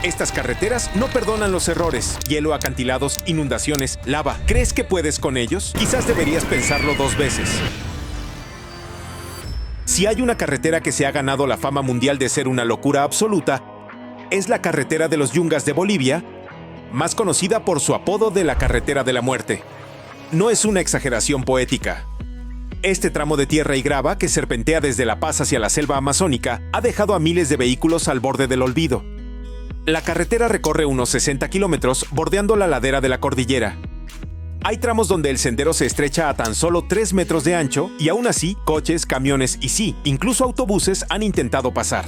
Estas carreteras no perdonan los errores. Hielo, acantilados, inundaciones, lava. ¿Crees que puedes con ellos? Quizás deberías pensarlo 2 veces. Si hay una carretera que se ha ganado la fama mundial de ser una locura absoluta, es la carretera de los Yungas de Bolivia, más conocida por su apodo de la Carretera de la Muerte. No es una exageración poética. Este tramo de tierra y grava que serpentea desde La Paz hacia la selva amazónica ha dejado a miles de vehículos al borde del olvido. La carretera recorre unos 60 kilómetros bordeando la ladera de la cordillera. Hay tramos donde el sendero se estrecha a tan solo 3 metros de ancho y aún así, coches, camiones y sí, incluso autobuses han intentado pasar.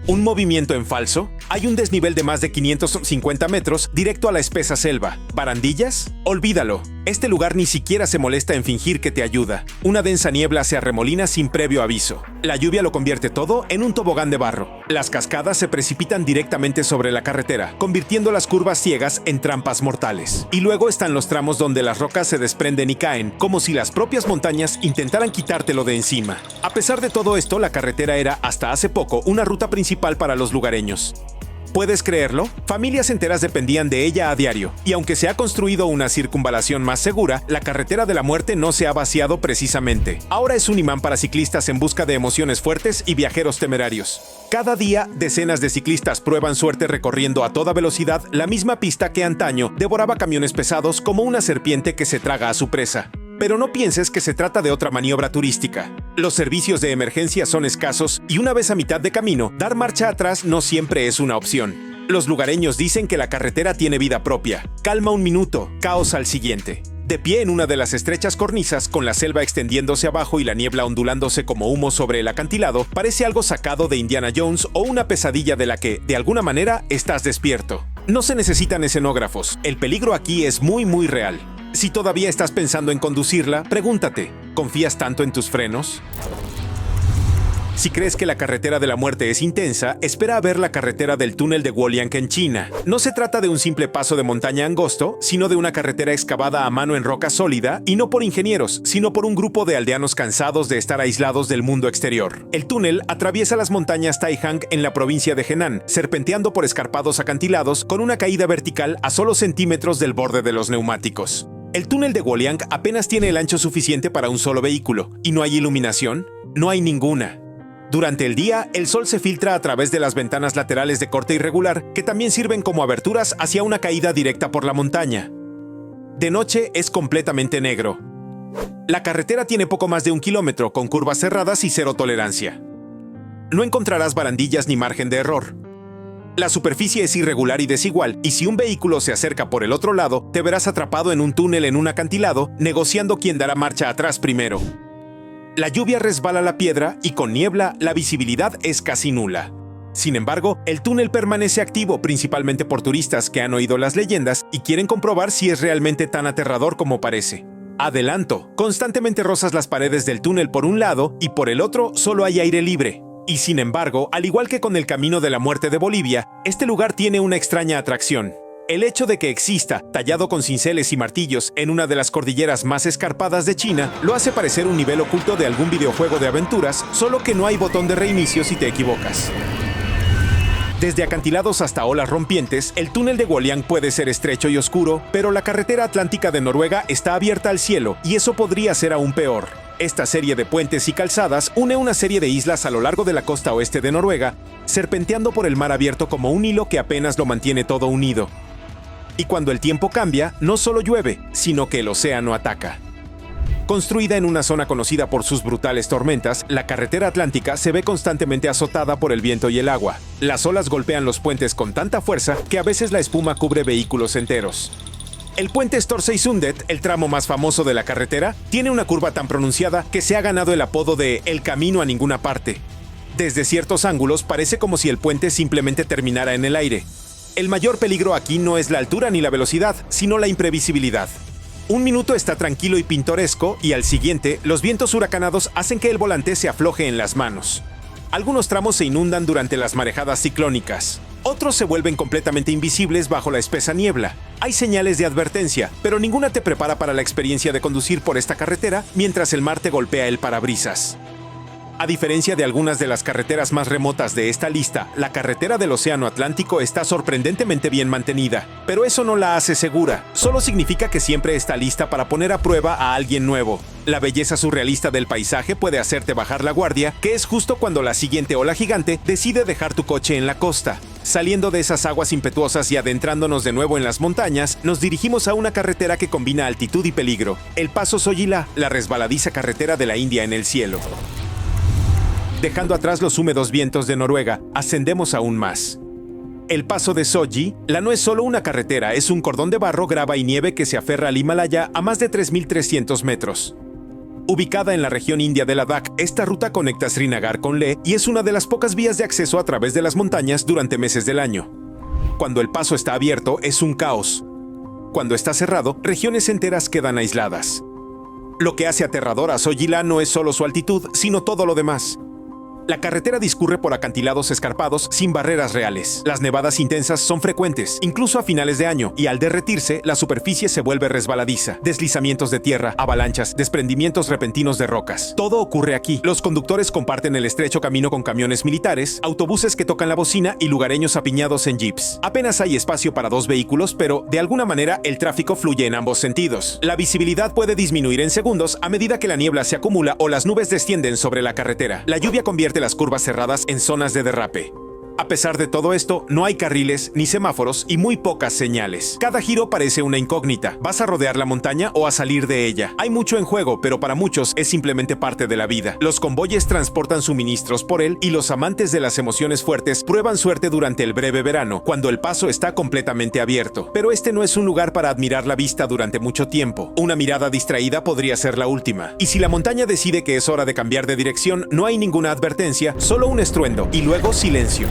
¿Un movimiento en falso? Hay un desnivel de más de 550 metros directo a la espesa selva. ¿Barandillas? Olvídalo. Este lugar ni siquiera se molesta en fingir que te ayuda. Una densa niebla se arremolina sin previo aviso. La lluvia lo convierte todo en un tobogán de barro. Las cascadas se precipitan directamente sobre la carretera, convirtiendo las curvas ciegas en trampas mortales. Y luego están los tramos donde las rocas se desprenden y caen, como si las propias montañas intentaran quitártelo de encima. A pesar de todo esto, la carretera era, hasta hace poco, una ruta principal para los lugareños. ¿Puedes creerlo? Familias enteras dependían de ella a diario, y aunque se ha construido una circunvalación más segura, la Carretera de la Muerte no se ha vaciado precisamente. Ahora es un imán para ciclistas en busca de emociones fuertes y viajeros temerarios. Cada día, decenas de ciclistas prueban suerte recorriendo a toda velocidad la misma pista que antaño devoraba camiones pesados como una serpiente que se traga a su presa. Pero no pienses que se trata de otra maniobra turística. Los servicios de emergencia son escasos y una vez a mitad de camino, dar marcha atrás no siempre es una opción. Los lugareños dicen que la carretera tiene vida propia. Calma un minuto, caos al siguiente. De pie en una de las estrechas cornisas, con la selva extendiéndose abajo y la niebla ondulándose como humo sobre el acantilado, parece algo sacado de Indiana Jones o una pesadilla de la que, de alguna manera, estás despierto. No se necesitan escenógrafos. El peligro aquí es muy real. Si todavía estás pensando en conducirla, pregúntate, ¿confías tanto en tus frenos? Si crees que la Carretera de la Muerte es intensa, espera a ver la carretera del túnel de Guoliang en China. No se trata de un simple paso de montaña angosto, sino de una carretera excavada a mano en roca sólida, y no por ingenieros, sino por un grupo de aldeanos cansados de estar aislados del mundo exterior. El túnel atraviesa las montañas Taihang en la provincia de Henan, serpenteando por escarpados acantilados con una caída vertical a solo centímetros del borde de los neumáticos. El túnel de Guoliang apenas tiene el ancho suficiente para un solo vehículo, y no hay iluminación, no hay ninguna. Durante el día, el sol se filtra a través de las ventanas laterales de corte irregular, que también sirven como aberturas hacia una caída directa por la montaña. De noche es completamente negro. La carretera tiene poco más de 1 kilómetro, con curvas cerradas y cero tolerancia. No encontrarás barandillas ni margen de error. La superficie es irregular y desigual, y si un vehículo se acerca por el otro lado, te verás atrapado en un túnel en un acantilado, negociando quién dará marcha atrás primero. La lluvia resbala la piedra y con niebla la visibilidad es casi nula. Sin embargo, el túnel permanece activo principalmente por turistas que han oído las leyendas y quieren comprobar si es realmente tan aterrador como parece. Adelanto, constantemente rozas las paredes del túnel por un lado y por el otro solo hay aire libre. Y sin embargo, al igual que con el Camino de la Muerte de Bolivia, este lugar tiene una extraña atracción. El hecho de que exista, tallado con cinceles y martillos en una de las cordilleras más escarpadas de China, lo hace parecer un nivel oculto de algún videojuego de aventuras, solo que no hay botón de reinicio si te equivocas. Desde acantilados hasta olas rompientes, el túnel de Guoliang puede ser estrecho y oscuro, pero la carretera atlántica de Noruega está abierta al cielo, y eso podría ser aún peor. Esta serie de puentes y calzadas une una serie de islas a lo largo de la costa oeste de Noruega, serpenteando por el mar abierto como un hilo que apenas lo mantiene todo unido. Y cuando el tiempo cambia, no solo llueve, sino que el océano ataca. Construida en una zona conocida por sus brutales tormentas, la carretera atlántica se ve constantemente azotada por el viento y el agua. Las olas golpean los puentes con tanta fuerza que a veces la espuma cubre vehículos enteros. El puente Storseisundet, el tramo más famoso de la carretera, tiene una curva tan pronunciada que se ha ganado el apodo de «el camino a ninguna parte». Desde ciertos ángulos parece como si el puente simplemente terminara en el aire. El mayor peligro aquí no es la altura ni la velocidad, sino la imprevisibilidad. Un minuto está tranquilo y pintoresco y al siguiente, los vientos huracanados hacen que el volante se afloje en las manos. Algunos tramos se inundan durante las marejadas ciclónicas. Otros se vuelven completamente invisibles bajo la espesa niebla. Hay señales de advertencia, pero ninguna te prepara para la experiencia de conducir por esta carretera mientras el mar te golpea el parabrisas. A diferencia de algunas de las carreteras más remotas de esta lista, la carretera del Océano Atlántico está sorprendentemente bien mantenida. Pero eso no la hace segura, solo significa que siempre está lista para poner a prueba a alguien nuevo. La belleza surrealista del paisaje puede hacerte bajar la guardia, que es justo cuando la siguiente ola gigante decide dejar tu coche en la costa. Saliendo de esas aguas impetuosas y adentrándonos de nuevo en las montañas, nos dirigimos a una carretera que combina altitud y peligro. El Paso Soyilá, la resbaladiza carretera de la India en el cielo. Dejando atrás los húmedos vientos de Noruega, ascendemos aún más. El Paso de Sollila no es solo una carretera, es un cordón de barro, grava y nieve que se aferra al Himalaya a más de 3.300 metros. Ubicada en la región india de Ladakh, esta ruta conecta Srinagar con Leh y es una de las pocas vías de acceso a través de las montañas durante meses del año. Cuando el paso está abierto, es un caos. Cuando está cerrado, regiones enteras quedan aisladas. Lo que hace aterrador a Soyilá no es solo su altitud, sino todo lo demás. La carretera discurre por acantilados escarpados sin barreras reales. Las nevadas intensas son frecuentes, incluso a finales de año, y al derretirse, la superficie se vuelve resbaladiza. Deslizamientos de tierra, avalanchas, desprendimientos repentinos de rocas. Todo ocurre aquí. Los conductores comparten el estrecho camino con camiones militares, autobuses que tocan la bocina y lugareños apiñados en jeeps. Apenas hay espacio para 2 vehículos, pero de alguna manera el tráfico fluye en ambos sentidos. La visibilidad puede disminuir en segundos a medida que la niebla se acumula o las nubes descienden sobre la carretera. La lluvia convierte las curvas cerradas en zonas de derrape. A pesar de todo esto, no hay carriles ni semáforos y muy pocas señales. Cada giro parece una incógnita. ¿Vas a rodear la montaña o a salir de ella? Hay mucho en juego, pero para muchos es simplemente parte de la vida. Los convoyes transportan suministros por él y los amantes de las emociones fuertes prueban suerte durante el breve verano, cuando el paso está completamente abierto. Pero este no es un lugar para admirar la vista durante mucho tiempo. Una mirada distraída podría ser la última. Y si la montaña decide que es hora de cambiar de dirección, no hay ninguna advertencia, solo un estruendo y luego silencio.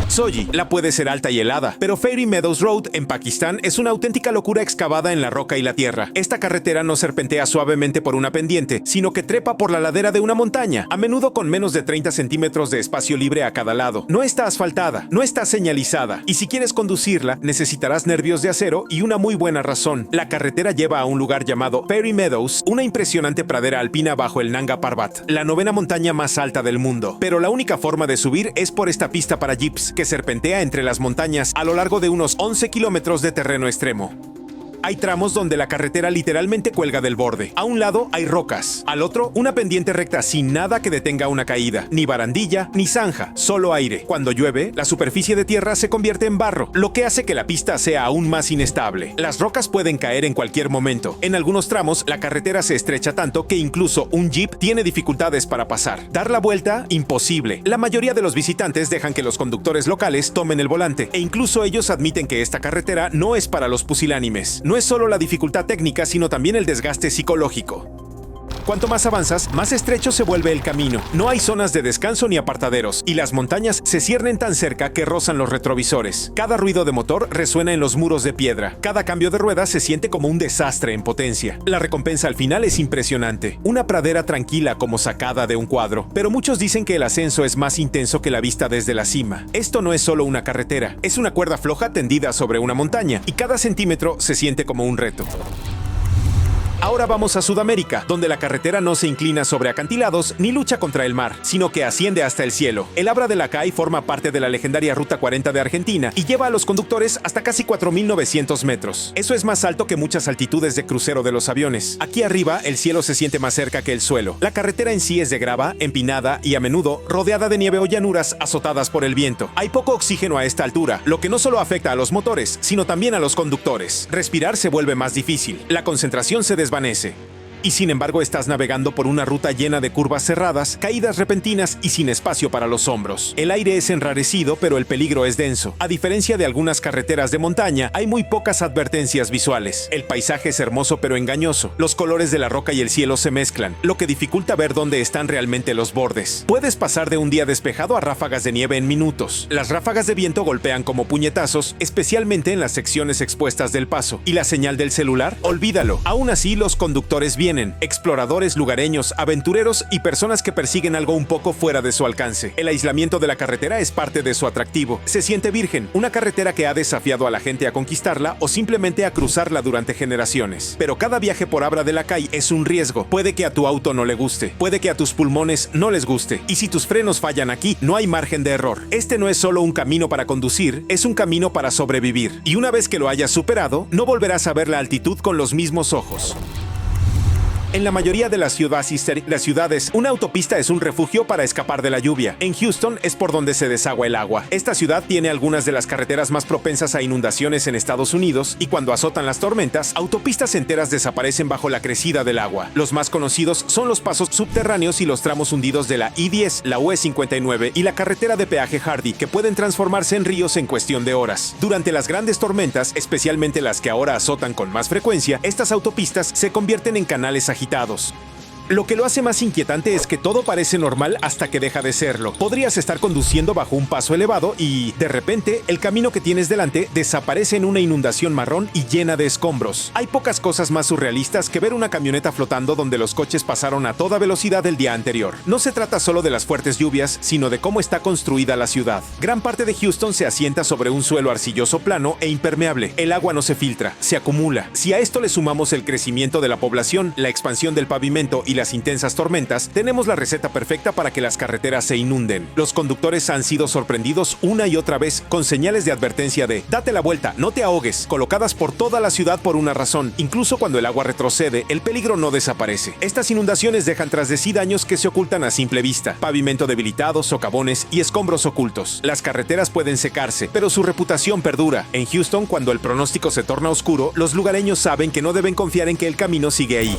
Soyilá puede ser alta y helada, pero Fairy Meadows Road en Pakistán es una auténtica locura excavada en la roca y la tierra. Esta carretera no serpentea suavemente por una pendiente, sino que trepa por la ladera de una montaña, a menudo con menos de 30 centímetros de espacio libre a cada lado. No está asfaltada, no está señalizada, y si quieres conducirla, necesitarás nervios de acero y una muy buena razón. La carretera lleva a un lugar llamado Fairy Meadows, una impresionante pradera alpina bajo el Nanga Parbat, la 9ª montaña más alta del mundo. Pero la única forma de subir es por esta pista para jeeps, que serpentea entre las montañas a lo largo de unos 11 kilómetros de terreno extremo. Hay tramos donde la carretera literalmente cuelga del borde. A un lado hay rocas, al otro una pendiente recta sin nada que detenga una caída, ni barandilla ni zanja, solo aire. Cuando llueve, la superficie de tierra se convierte en barro, lo que hace que la pista sea aún más inestable. Las rocas pueden caer en cualquier momento. En algunos tramos, la carretera se estrecha tanto que incluso un jeep tiene dificultades para pasar. Dar la vuelta, imposible. La mayoría de los visitantes dejan que los conductores locales tomen el volante, e incluso ellos admiten que esta carretera no es para los pusilánimes. No es solo la dificultad técnica, sino también el desgaste psicológico. Cuanto más avanzas, más estrecho se vuelve el camino. No hay zonas de descanso ni apartaderos, y las montañas se ciernen tan cerca que rozan los retrovisores. Cada ruido de motor resuena en los muros de piedra. Cada cambio de rueda se siente como un desastre en potencia. La recompensa al final es impresionante. Una pradera tranquila como sacada de un cuadro. Pero muchos dicen que el ascenso es más intenso que la vista desde la cima. Esto no es solo una carretera, es una cuerda floja tendida sobre una montaña, y cada centímetro se siente como un reto. Ahora vamos a Sudamérica, donde la carretera no se inclina sobre acantilados ni lucha contra el mar, sino que asciende hasta el cielo. El Abra de la Cay forma parte de la legendaria Ruta 40 de Argentina y lleva a los conductores hasta casi 4.900 metros. Eso es más alto que muchas altitudes de crucero de los aviones. Aquí arriba, el cielo se siente más cerca que el suelo. La carretera en sí es de grava, empinada y a menudo rodeada de nieve o llanuras azotadas por el viento. Hay poco oxígeno a esta altura, lo que no solo afecta a los motores, sino también a los conductores. Respirar se vuelve más difícil. La concentración se desvanece. Y sin embargo estás navegando por una ruta llena de curvas cerradas, caídas repentinas y sin espacio para los hombros. El aire es enrarecido, pero el peligro es denso. A diferencia de algunas carreteras de montaña, hay muy pocas advertencias visuales. El paisaje es hermoso pero engañoso. Los colores de la roca y el cielo se mezclan, lo que dificulta ver dónde están realmente los bordes. Puedes pasar de un día despejado a ráfagas de nieve en minutos. Las ráfagas de viento golpean como puñetazos, especialmente en las secciones expuestas del paso. ¿Y la señal del celular? Olvídalo. Aún así, los conductores vienen vienen: exploradores, lugareños, aventureros y personas que persiguen algo un poco fuera de su alcance. El aislamiento de la carretera es parte de su atractivo. Se siente virgen, una carretera que ha desafiado a la gente a conquistarla o simplemente a cruzarla durante generaciones. Pero cada viaje por Abra de la Calle es un riesgo. Puede que a tu auto no le guste, puede que a tus pulmones no les guste. Y si tus frenos fallan aquí, no hay margen de error. Este no es solo un camino para conducir, es un camino para sobrevivir. Y una vez que lo hayas superado, no volverás a ver la altitud con los mismos ojos. En la mayoría de las ciudades, una autopista es un refugio para escapar de la lluvia. En Houston es por donde se desagua el agua. Esta ciudad tiene algunas de las carreteras más propensas a inundaciones en Estados Unidos y cuando azotan las tormentas, autopistas enteras desaparecen bajo la crecida del agua. Los más conocidos son los pasos subterráneos y los tramos hundidos de la I-10, la UE-59 y la carretera de peaje Hardy, que pueden transformarse en ríos en cuestión de horas. Durante las grandes tormentas, especialmente las que ahora azotan con más frecuencia, estas autopistas se convierten en canales agitados. Lo que lo hace más inquietante es que todo parece normal hasta que deja de serlo. Podrías estar conduciendo bajo un paso elevado y, de repente, el camino que tienes delante desaparece en una inundación marrón y llena de escombros. Hay pocas cosas más surrealistas que ver una camioneta flotando donde los coches pasaron a toda velocidad el día anterior. No se trata solo de las fuertes lluvias, sino de cómo está construida la ciudad. Gran parte de Houston se asienta sobre un suelo arcilloso plano e impermeable. El agua no se filtra, se acumula. Si a esto le sumamos el crecimiento de la población, la expansión del pavimento y las intensas tormentas, tenemos la receta perfecta para que las carreteras se inunden. Los conductores han sido sorprendidos una y otra vez con señales de advertencia de "date la vuelta, no te ahogues", colocadas por toda la ciudad por una razón. Incluso cuando el agua retrocede, el peligro no desaparece. Estas inundaciones dejan tras de sí daños que se ocultan a simple vista: pavimento debilitado, socavones y escombros ocultos. Las carreteras pueden secarse, pero su reputación perdura. En Houston, cuando el pronóstico se torna oscuro, los lugareños saben que no deben confiar en que el camino sigue ahí.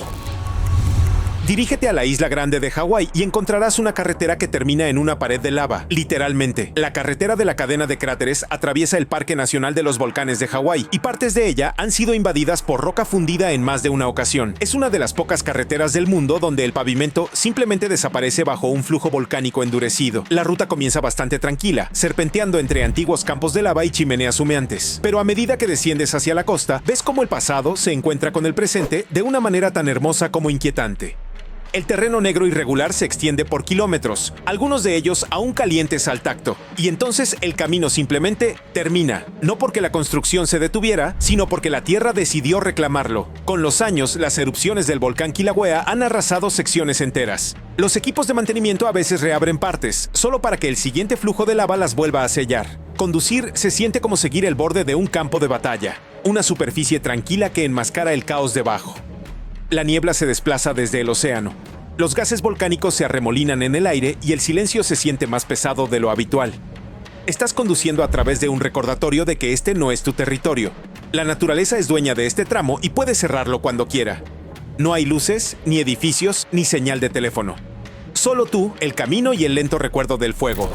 Dirígete a la isla grande de Hawái y encontrarás una carretera que termina en una pared de lava. Literalmente, la carretera de la cadena de cráteres atraviesa el Parque Nacional de los Volcanes de Hawái y partes de ella han sido invadidas por roca fundida en más de una ocasión. Es una de las pocas carreteras del mundo donde el pavimento simplemente desaparece bajo un flujo volcánico endurecido. La ruta comienza bastante tranquila, serpenteando entre antiguos campos de lava y chimeneas humeantes. Pero a medida que desciendes hacia la costa, ves cómo el pasado se encuentra con el presente de una manera tan hermosa como inquietante. El terreno negro irregular se extiende por kilómetros, algunos de ellos aún calientes al tacto, y entonces el camino simplemente termina, no porque la construcción se detuviera, sino porque la tierra decidió reclamarlo. Con los años, las erupciones del volcán Kilauea han arrasado secciones enteras. Los equipos de mantenimiento a veces reabren partes, solo para que el siguiente flujo de lava las vuelva a sellar. Conducir se siente como seguir el borde de un campo de batalla, una superficie tranquila que enmascara el caos debajo. La niebla se desplaza desde el océano. Los gases volcánicos se arremolinan en el aire y el silencio se siente más pesado de lo habitual. Estás conduciendo a través de un recordatorio de que este no es tu territorio. La naturaleza es dueña de este tramo y puede cerrarlo cuando quiera. No hay luces, ni edificios, ni señal de teléfono. Solo tú, el camino y el lento recuerdo del fuego.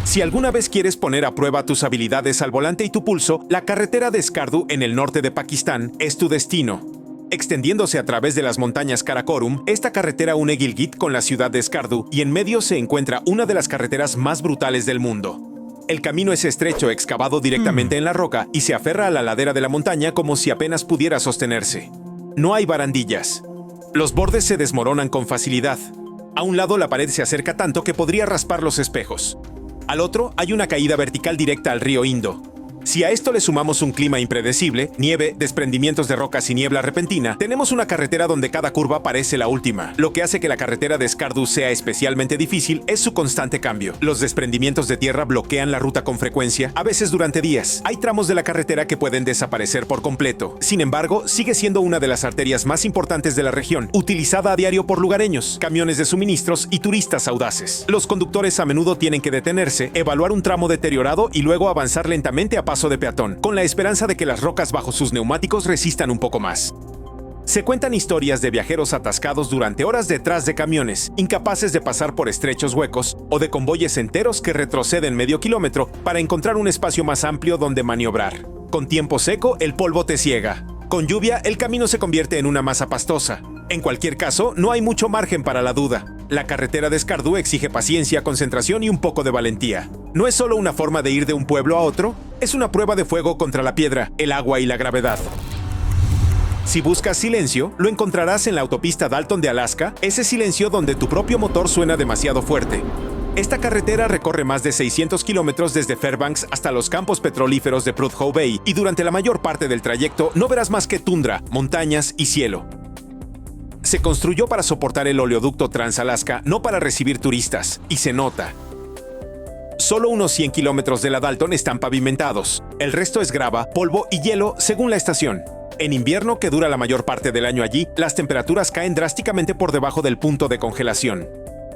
Si alguna vez quieres poner a prueba tus habilidades al volante y tu pulso, la carretera de Skardu en el norte de Pakistán es tu destino. Extendiéndose a través de las montañas Karakorum, esta carretera une Gilgit con la ciudad de Skardu y en medio se encuentra una de las carreteras más brutales del mundo. El camino es estrecho, excavado directamente en la roca y se aferra a la ladera de la montaña como si apenas pudiera sostenerse. No hay barandillas. Los bordes se desmoronan con facilidad. A un lado la pared se acerca tanto que podría raspar los espejos. Al otro hay una caída vertical directa al río Indo. Si a esto le sumamos un clima impredecible, nieve, desprendimientos de rocas y niebla repentina, tenemos una carretera donde cada curva parece la última. Lo que hace que la carretera de Skardu sea especialmente difícil es su constante cambio. Los desprendimientos de tierra bloquean la ruta con frecuencia, a veces durante días. Hay tramos de la carretera que pueden desaparecer por completo. Sin embargo, sigue siendo una de las arterias más importantes de la región, utilizada a diario por lugareños, camiones de suministros y turistas audaces. Los conductores a menudo tienen que detenerse, evaluar un tramo deteriorado y luego avanzar lentamente a paso de peatón, con la esperanza de que las rocas bajo sus neumáticos resistan un poco más. Se cuentan historias de viajeros atascados durante horas detrás de camiones, incapaces de pasar por estrechos huecos, o de convoyes enteros que retroceden medio kilómetro para encontrar un espacio más amplio donde maniobrar. Con tiempo seco, el polvo te ciega. Con lluvia, el camino se convierte en una masa pastosa. En cualquier caso, no hay mucho margen para la duda. La carretera de Skardu exige paciencia, concentración y un poco de valentía. No es solo una forma de ir de un pueblo a otro, es una prueba de fuego contra la piedra, el agua y la gravedad. Si buscas silencio, lo encontrarás en la autopista Dalton de Alaska, ese silencio donde tu propio motor suena demasiado fuerte. Esta carretera recorre más de 600 kilómetros desde Fairbanks hasta los campos petrolíferos de Prudhoe Bay y durante la mayor parte del trayecto no verás más que tundra, montañas y cielo. Se construyó para soportar el oleoducto Trans-Alaska, no para recibir turistas, y se nota. Solo unos 100 kilómetros de la Dalton están pavimentados. El resto es grava, polvo y hielo según la estación. En invierno, que dura la mayor parte del año allí, las temperaturas caen drásticamente por debajo del punto de congelación.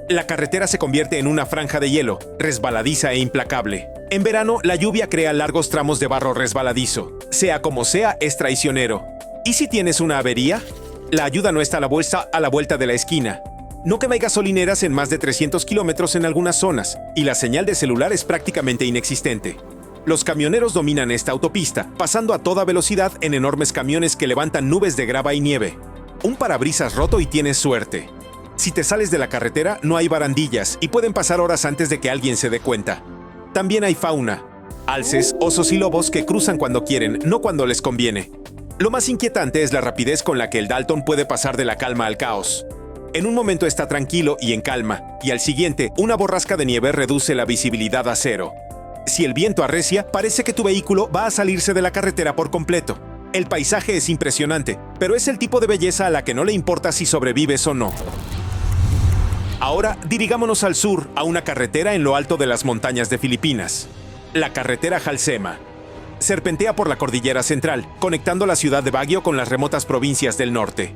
La carretera se convierte en una franja de hielo, resbaladiza e implacable. En verano, la lluvia crea largos tramos de barro resbaladizo. Sea como sea, es traicionero. ¿Y si tienes una avería? La ayuda no está a la vuelta de la esquina. No quema gasolineras en más de 300 kilómetros en algunas zonas, y la señal de celular es prácticamente inexistente. Los camioneros dominan esta autopista, pasando a toda velocidad en enormes camiones que levantan nubes de grava y nieve. Un parabrisas roto y tienes suerte. Si te sales de la carretera, no hay barandillas y pueden pasar horas antes de que alguien se dé cuenta. También hay fauna. Alces, osos y lobos que cruzan cuando quieren, no cuando les conviene. Lo más inquietante es la rapidez con la que el Dalton puede pasar de la calma al caos. En un momento está tranquilo y en calma, y al siguiente, una borrasca de nieve reduce la visibilidad a cero. Si el viento arrecia, parece que tu vehículo va a salirse de la carretera por completo. El paisaje es impresionante, pero es el tipo de belleza a la que no le importa si sobrevives o no. Ahora, dirigámonos al sur, a una carretera en lo alto de las montañas de Filipinas. La carretera Halsema. Serpentea por la cordillera central, conectando la ciudad de Baguio con las remotas provincias del norte.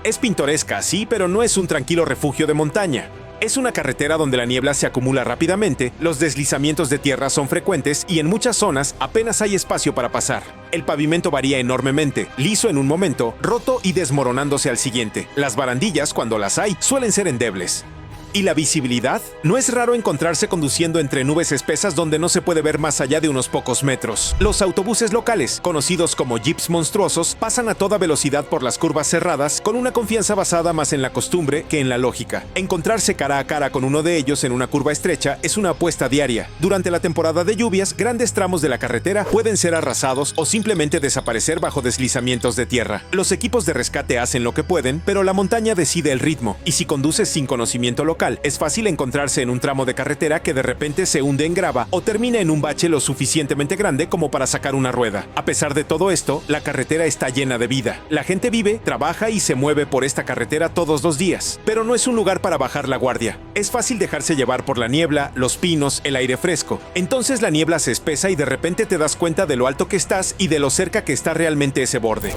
Es pintoresca, sí, pero no es un tranquilo refugio de montaña. Es una carretera donde la niebla se acumula rápidamente, los deslizamientos de tierra son frecuentes y en muchas zonas apenas hay espacio para pasar. El pavimento varía enormemente, liso en un momento, roto y desmoronándose al siguiente. Las barandillas, cuando las hay, suelen ser endebles. ¿Y la visibilidad? No es raro encontrarse conduciendo entre nubes espesas donde no se puede ver más allá de unos pocos metros. Los autobuses locales, conocidos como jeeps monstruosos, pasan a toda velocidad por las curvas cerradas con una confianza basada más en la costumbre que en la lógica. Encontrarse cara a cara con uno de ellos en una curva estrecha es una apuesta diaria. Durante la temporada de lluvias, grandes tramos de la carretera pueden ser arrasados o simplemente desaparecer bajo deslizamientos de tierra. Los equipos de rescate hacen lo que pueden, pero la montaña decide el ritmo, y si conduces sin conocimiento local, es fácil encontrarse en un tramo de carretera que de repente se hunde en grava o termina en un bache lo suficientemente grande como para sacar una rueda. A pesar de todo esto, la carretera está llena de vida. La gente vive, trabaja y se mueve por esta carretera todos los días. Pero no es un lugar para bajar la guardia. Es fácil dejarse llevar por la niebla, los pinos, el aire fresco. Entonces la niebla se espesa y de repente te das cuenta de lo alto que estás y de lo cerca que está realmente ese borde.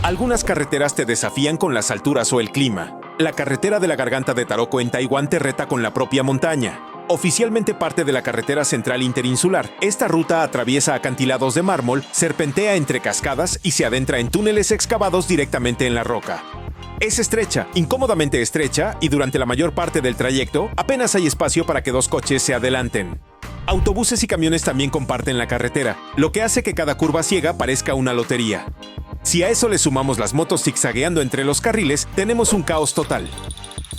Algunas carreteras te desafían con las alturas o el clima. La carretera de la Garganta de Taroko en Taiwán te reta con la propia montaña. Oficialmente parte de la carretera central interinsular, esta ruta atraviesa acantilados de mármol, serpentea entre cascadas y se adentra en túneles excavados directamente en la roca. Es estrecha, incómodamente estrecha, y durante la mayor parte del trayecto apenas hay espacio para que dos coches se adelanten. Autobuses y camiones también comparten la carretera, lo que hace que cada curva ciega parezca una lotería. Si a eso le sumamos las motos zigzagueando entre los carriles, tenemos un caos total.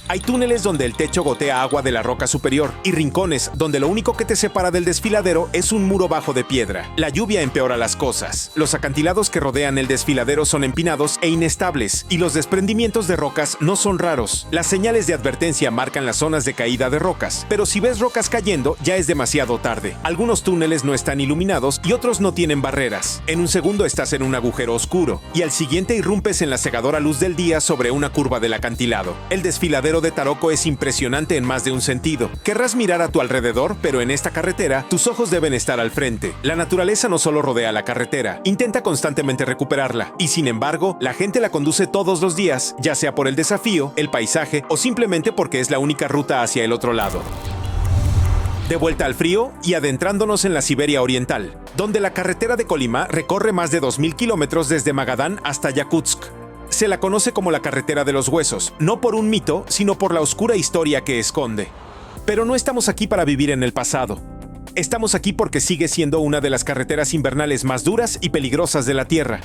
Hay túneles donde el techo gotea agua de la roca superior y rincones donde lo único que te separa del desfiladero es un muro bajo de piedra. La lluvia empeora las cosas. Los acantilados que rodean el desfiladero son empinados e inestables y los desprendimientos de rocas no son raros. Las señales de advertencia marcan las zonas de caída de rocas, pero si ves rocas cayendo ya es demasiado tarde. Algunos túneles no están iluminados y otros no tienen barreras. En un segundo estás en un agujero oscuro y al siguiente irrumpes en la cegadora luz del día sobre una curva del acantilado. El desfiladero de Taroko es impresionante en más de un sentido. Querrás mirar a tu alrededor, pero en esta carretera, tus ojos deben estar al frente. La naturaleza no solo rodea la carretera, intenta constantemente recuperarla, y sin embargo, la gente la conduce todos los días, ya sea por el desafío, el paisaje o simplemente porque es la única ruta hacia el otro lado. De vuelta al frío y adentrándonos en la Siberia Oriental, donde la carretera de Colima recorre más de 2000 kilómetros desde Magadán hasta Yakutsk. Se la conoce como la carretera de los huesos, no por un mito, sino por la oscura historia que esconde. Pero no estamos aquí para vivir en el pasado. Estamos aquí porque sigue siendo una de las carreteras invernales más duras y peligrosas de la Tierra.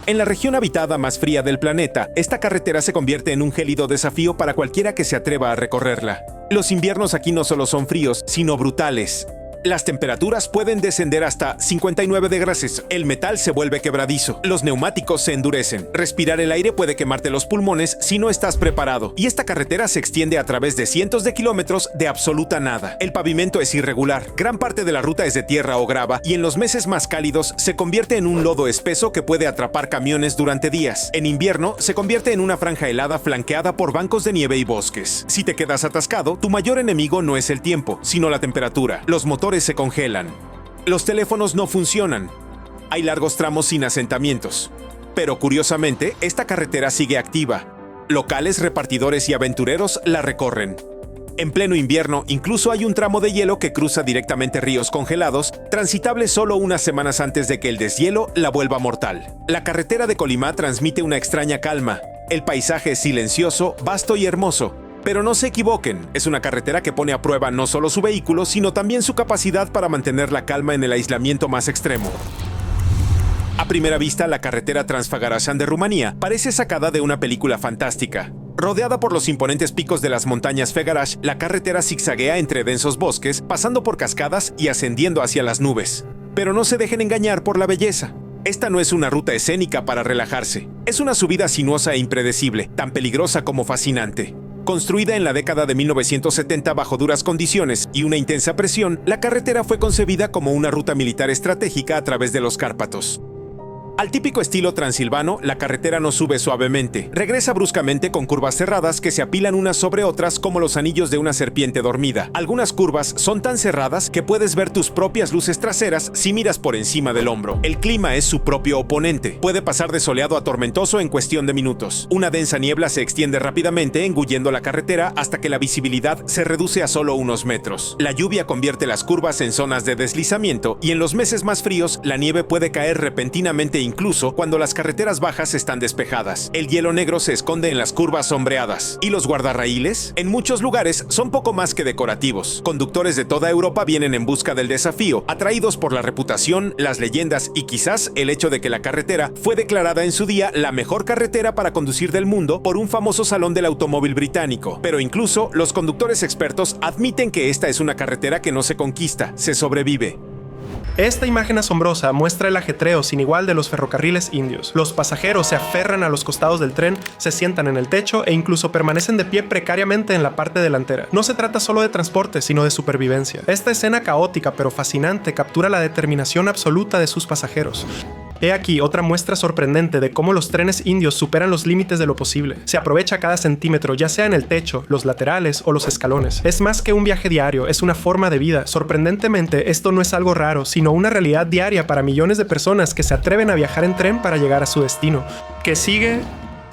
En la región habitada más fría del planeta, esta carretera se convierte en un gélido desafío para cualquiera que se atreva a recorrerla. Los inviernos aquí no solo son fríos, sino brutales. Las temperaturas pueden descender hasta 59 degrees. El metal se vuelve quebradizo. Los neumáticos se endurecen. Respirar el aire puede quemarte los pulmones si no estás preparado. Y esta carretera se extiende a través de cientos de kilómetros de absoluta nada. El pavimento es irregular. Gran parte de la ruta es de tierra o grava y en los meses más cálidos se convierte en un lodo espeso que puede atrapar camiones durante días. En invierno se convierte en una franja helada flanqueada por bancos de nieve y bosques. Si te quedas atascado, tu mayor enemigo no es el tiempo, sino la temperatura. Los motores se congelan. Los teléfonos no funcionan. Hay largos tramos sin asentamientos. Pero curiosamente, esta carretera sigue activa. Locales, repartidores y aventureros la recorren. En pleno invierno, incluso hay un tramo de hielo que cruza directamente ríos congelados, transitable solo unas semanas antes de que el deshielo la vuelva mortal. La carretera de Colima transmite una extraña calma. El paisaje es silencioso, vasto y hermoso. Pero no se equivoquen, es una carretera que pone a prueba no solo su vehículo, sino también su capacidad para mantener la calma en el aislamiento más extremo. A primera vista, la carretera Transfagarasan de Rumanía parece sacada de una película fantástica. Rodeada por los imponentes picos de las montañas Făgăraș, la carretera zigzaguea entre densos bosques, pasando por cascadas y ascendiendo hacia las nubes. Pero no se dejen engañar por la belleza. Esta no es una ruta escénica para relajarse. Es una subida sinuosa e impredecible, tan peligrosa como fascinante. Construida en la década de 1970 bajo duras condiciones y una intensa presión, la carretera fue concebida como una ruta militar estratégica a través de los Cárpatos. Al típico estilo transilvano, la carretera no sube suavemente, regresa bruscamente con curvas cerradas que se apilan unas sobre otras como los anillos de una serpiente dormida. Algunas curvas son tan cerradas que puedes ver tus propias luces traseras si miras por encima del hombro. El clima es su propio oponente. Puede pasar de soleado a tormentoso en cuestión de minutos. Una densa niebla se extiende rápidamente engullendo la carretera hasta que la visibilidad se reduce a solo unos metros. La lluvia convierte las curvas en zonas de deslizamiento y en los meses más fríos la nieve puede caer repentinamente incluso cuando las carreteras bajas están despejadas. El hielo negro se esconde en las curvas sombreadas. ¿Y los guardarraíles? En muchos lugares son poco más que decorativos. Conductores de toda Europa vienen en busca del desafío, atraídos por la reputación, las leyendas y quizás el hecho de que la carretera fue declarada en su día la mejor carretera para conducir del mundo por un famoso salón del automóvil británico. Pero incluso los conductores expertos admiten que esta es una carretera que no se conquista, se sobrevive. Esta imagen asombrosa muestra el ajetreo sin igual de los ferrocarriles indios. Los pasajeros se aferran a los costados del tren, se sientan en el techo e incluso permanecen de pie precariamente en la parte delantera. No se trata solo de transporte, sino de supervivencia. Esta escena caótica pero fascinante captura la determinación absoluta de sus pasajeros. He aquí otra muestra sorprendente de cómo los trenes indios superan los límites de lo posible. Se aprovecha cada centímetro, ya sea en el techo, los laterales o los escalones. Es más que un viaje diario, es una forma de vida. Sorprendentemente, esto no es algo raro, sino una realidad diaria para millones de personas que se atreven a viajar en tren para llegar a su destino. ¿Qué sigue?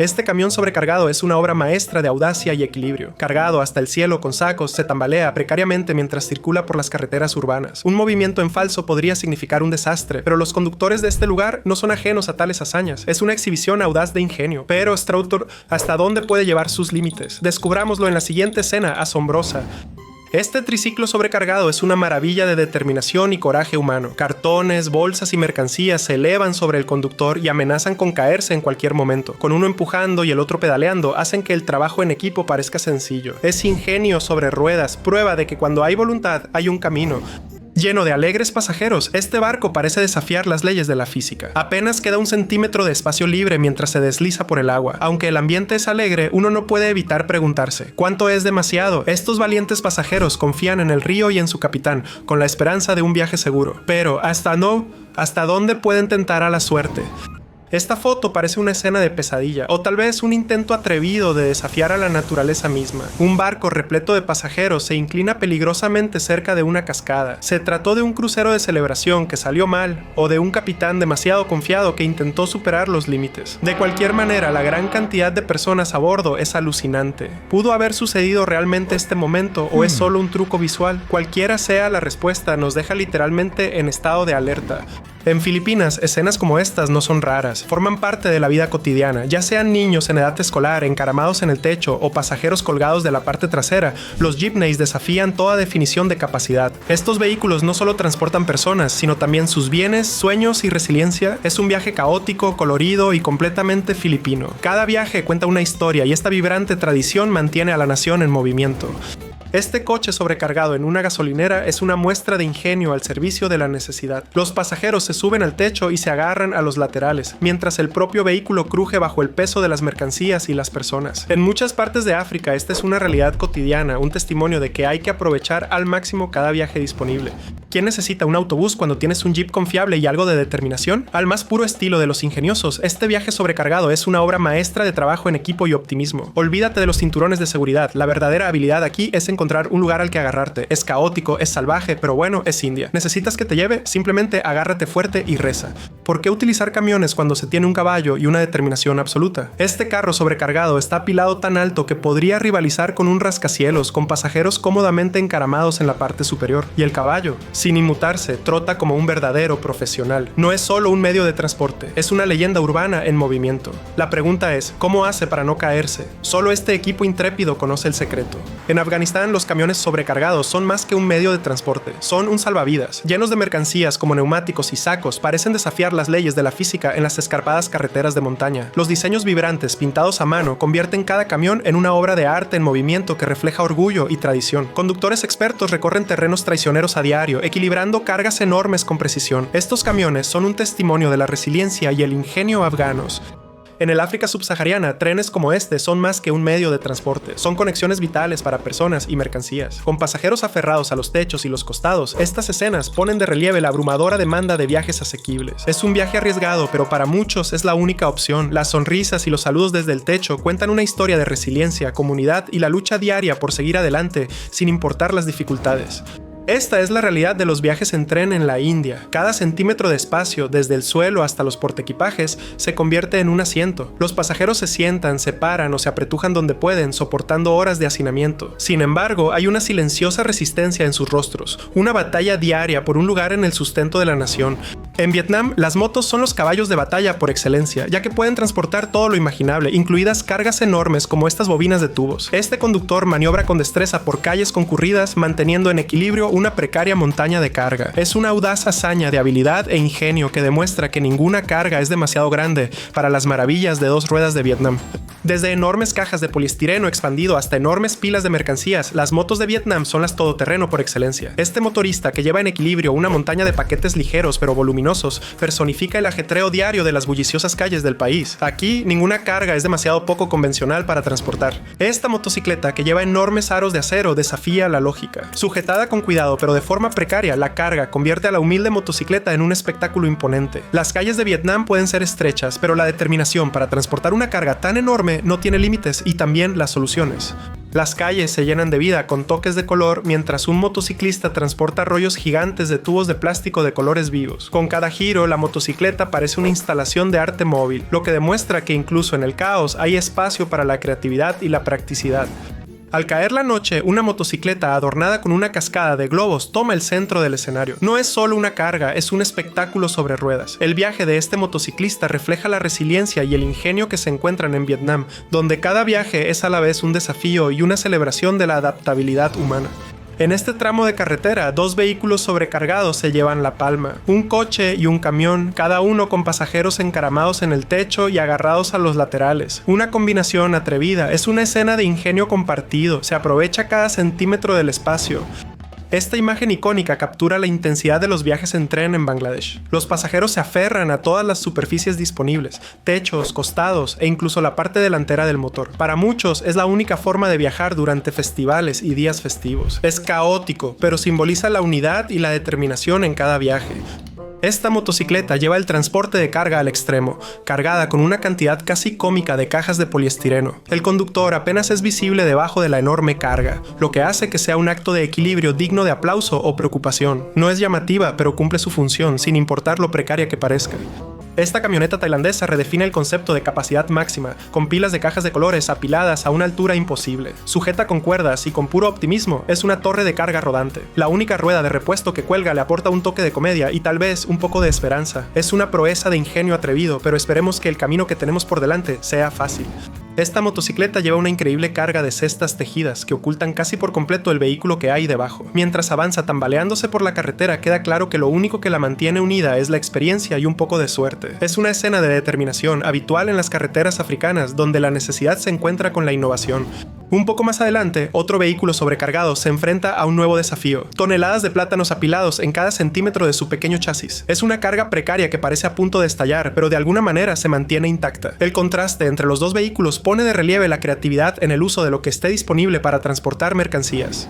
Este camión sobrecargado es una obra maestra de audacia y equilibrio. Cargado hasta el cielo con sacos, se tambalea precariamente mientras circula por las carreteras urbanas. Un movimiento en falso podría significar un desastre, pero los conductores de este lugar no son ajenos a tales hazañas. Es una exhibición audaz de ingenio. Pero Strautor, ¿hasta dónde puede llevar sus límites? Descubrámoslo en la siguiente escena asombrosa. Este triciclo sobrecargado es una maravilla de determinación y coraje humano. Cartones, bolsas y mercancías se elevan sobre el conductor y amenazan con caerse en cualquier momento. Con uno empujando y el otro pedaleando, hacen que el trabajo en equipo parezca sencillo. Es ingenio sobre ruedas, prueba de que cuando hay voluntad, hay un camino. Lleno de alegres pasajeros, este barco parece desafiar las leyes de la física. Apenas queda un centímetro de espacio libre mientras se desliza por el agua. Aunque el ambiente es alegre, uno no puede evitar preguntarse, ¿cuánto es demasiado? Estos valientes pasajeros confían en el río y en su capitán, con la esperanza de un viaje seguro. Pero, ¿hasta dónde pueden tentar a la suerte? Esta foto parece una escena de pesadilla, o tal vez un intento atrevido de desafiar a la naturaleza misma. Un barco repleto de pasajeros se inclina peligrosamente cerca de una cascada. ¿Se trató de un crucero de celebración que salió mal, o de un capitán demasiado confiado que intentó superar los límites? De cualquier manera, la gran cantidad de personas a bordo es alucinante. ¿Pudo haber sucedido realmente este momento, o es solo un truco visual? Cualquiera sea la respuesta, nos deja literalmente en estado de alerta. En Filipinas, escenas como estas no son raras, forman parte de la vida cotidiana, ya sean niños en edad escolar, encaramados en el techo o pasajeros colgados de la parte trasera. Los jeepneys desafían toda definición de capacidad. Estos vehículos no solo transportan personas, sino también sus bienes, sueños y resiliencia. Es un viaje caótico, colorido y completamente filipino. Cada viaje cuenta una historia y esta vibrante tradición mantiene a la nación en movimiento. Este coche sobrecargado en una gasolinera es una muestra de ingenio al servicio de la necesidad. Los pasajeros se suben al techo y se agarran a los laterales, mientras el propio vehículo cruje bajo el peso de las mercancías y las personas. En muchas partes de África esta es una realidad cotidiana, un testimonio de que hay que aprovechar al máximo cada viaje disponible. ¿Quién necesita un autobús cuando tienes un jeep confiable y algo de determinación? Al más puro estilo de los ingeniosos, este viaje sobrecargado es una obra maestra de trabajo en equipo y optimismo. Olvídate de los cinturones de seguridad, la verdadera habilidad aquí es encontrar un lugar al que agarrarte. Es caótico, es salvaje, pero bueno, es India. ¿Necesitas que te lleve? Simplemente agárrate fuerte y reza. ¿Por qué utilizar camiones cuando se tiene un caballo y una determinación absoluta? Este carro sobrecargado está apilado tan alto que podría rivalizar con un rascacielos, con pasajeros cómodamente encaramados en la parte superior. Y el caballo, sin inmutarse, trota como un verdadero profesional. No es solo un medio de transporte, es una leyenda urbana en movimiento. La pregunta es, ¿cómo hace para no caerse? Solo este equipo intrépido conoce el secreto. En Afganistán, los camiones sobrecargados son más que un medio de transporte, son un salvavidas. Llenos de mercancías como neumáticos y sacos, parecen desafiar las leyes de la física en las escarpadas carreteras de montaña. Los diseños vibrantes pintados a mano convierten cada camión en una obra de arte en movimiento que refleja orgullo y tradición. Conductores expertos recorren terrenos traicioneros a diario, equilibrando cargas enormes con precisión. Estos camiones son un testimonio de la resiliencia y el ingenio afganos. En el África subsahariana, trenes como este son más que un medio de transporte, son conexiones vitales para personas y mercancías. Con pasajeros aferrados a los techos y los costados, estas escenas ponen de relieve la abrumadora demanda de viajes asequibles. Es un viaje arriesgado, pero para muchos es la única opción. Las sonrisas y los saludos desde el techo cuentan una historia de resiliencia, comunidad y la lucha diaria por seguir adelante sin importar las dificultades. Esta es la realidad de los viajes en tren en la India. Cada centímetro de espacio, desde el suelo hasta los portaequipajes, se convierte en un asiento. Los pasajeros se sientan, se paran o se apretujan donde pueden, soportando horas de hacinamiento. Sin embargo, hay una silenciosa resistencia en sus rostros, una batalla diaria por un lugar en el sustento de la nación. En Vietnam, las motos son los caballos de batalla por excelencia, ya que pueden transportar todo lo imaginable, incluidas cargas enormes como estas bobinas de tubos. Este conductor maniobra con destreza por calles concurridas, manteniendo en equilibrio una precaria montaña de carga. Es una audaz hazaña de habilidad e ingenio que demuestra que ninguna carga es demasiado grande para las maravillas de dos ruedas de Vietnam. Desde enormes cajas de poliestireno expandido hasta enormes pilas de mercancías, las motos de Vietnam son las todoterreno por excelencia. Este motorista que lleva en equilibrio una montaña de paquetes ligeros pero voluminosos personifica el ajetreo diario de las bulliciosas calles del país. Aquí, ninguna carga es demasiado poco convencional para transportar. Esta motocicleta que lleva enormes aros de acero desafía la lógica. Sujetada con cuidado pero de forma precaria, la carga convierte a la humilde motocicleta en un espectáculo imponente. Las calles de Vietnam pueden ser estrechas, pero la determinación para transportar una carga tan enorme no tiene límites y también las soluciones. Las calles se llenan de vida con toques de color mientras un motociclista transporta rollos gigantes de tubos de plástico de colores vivos. Con cada giro, la motocicleta parece una instalación de arte móvil, lo que demuestra que incluso en el caos hay espacio para la creatividad y la practicidad. Al caer la noche, una motocicleta adornada con una cascada de globos toma el centro del escenario. No es solo una carga, es un espectáculo sobre ruedas. El viaje de este motociclista refleja la resiliencia y el ingenio que se encuentran en Vietnam, donde cada viaje es a la vez un desafío y una celebración de la adaptabilidad humana. En este tramo de carretera, dos vehículos sobrecargados se llevan la palma. Un coche y un camión, cada uno con pasajeros encaramados en el techo y agarrados a los laterales. Una combinación atrevida, es una escena de ingenio compartido, se aprovecha cada centímetro del espacio. Esta imagen icónica captura la intensidad de los viajes en tren en Bangladesh. Los pasajeros se aferran a todas las superficies disponibles, techos, costados e incluso la parte delantera del motor. Para muchos es la única forma de viajar durante festivales y días festivos. Es caótico, pero simboliza la unidad y la determinación en cada viaje. Esta motocicleta lleva el transporte de carga al extremo, cargada con una cantidad casi cómica de cajas de poliestireno. El conductor apenas es visible debajo de la enorme carga, lo que hace que sea un acto de equilibrio digno de aplauso o preocupación. No es llamativa, pero cumple su función, sin importar lo precaria que parezca. Esta camioneta tailandesa redefine el concepto de capacidad máxima, con pilas de cajas de colores apiladas a una altura imposible. Sujeta con cuerdas y con puro optimismo, es una torre de carga rodante. La única rueda de repuesto que cuelga le aporta un toque de comedia y tal vez un poco de esperanza. Es una proeza de ingenio atrevido, pero esperemos que el camino que tenemos por delante sea fácil. Esta motocicleta lleva una increíble carga de cestas tejidas que ocultan casi por completo el vehículo que hay debajo. Mientras avanza tambaleándose por la carretera, queda claro que lo único que la mantiene unida es la experiencia y un poco de suerte. Es una escena de determinación habitual en las carreteras africanas, donde la necesidad se encuentra con la innovación. Un poco más adelante, otro vehículo sobrecargado se enfrenta a un nuevo desafío: toneladas de plátanos apilados en cada centímetro de su pequeño chasis. Es una carga precaria que parece a punto de estallar, pero de alguna manera se mantiene intacta. El contraste entre los dos vehículos pone de relieve la creatividad en el uso de lo que esté disponible para transportar mercancías.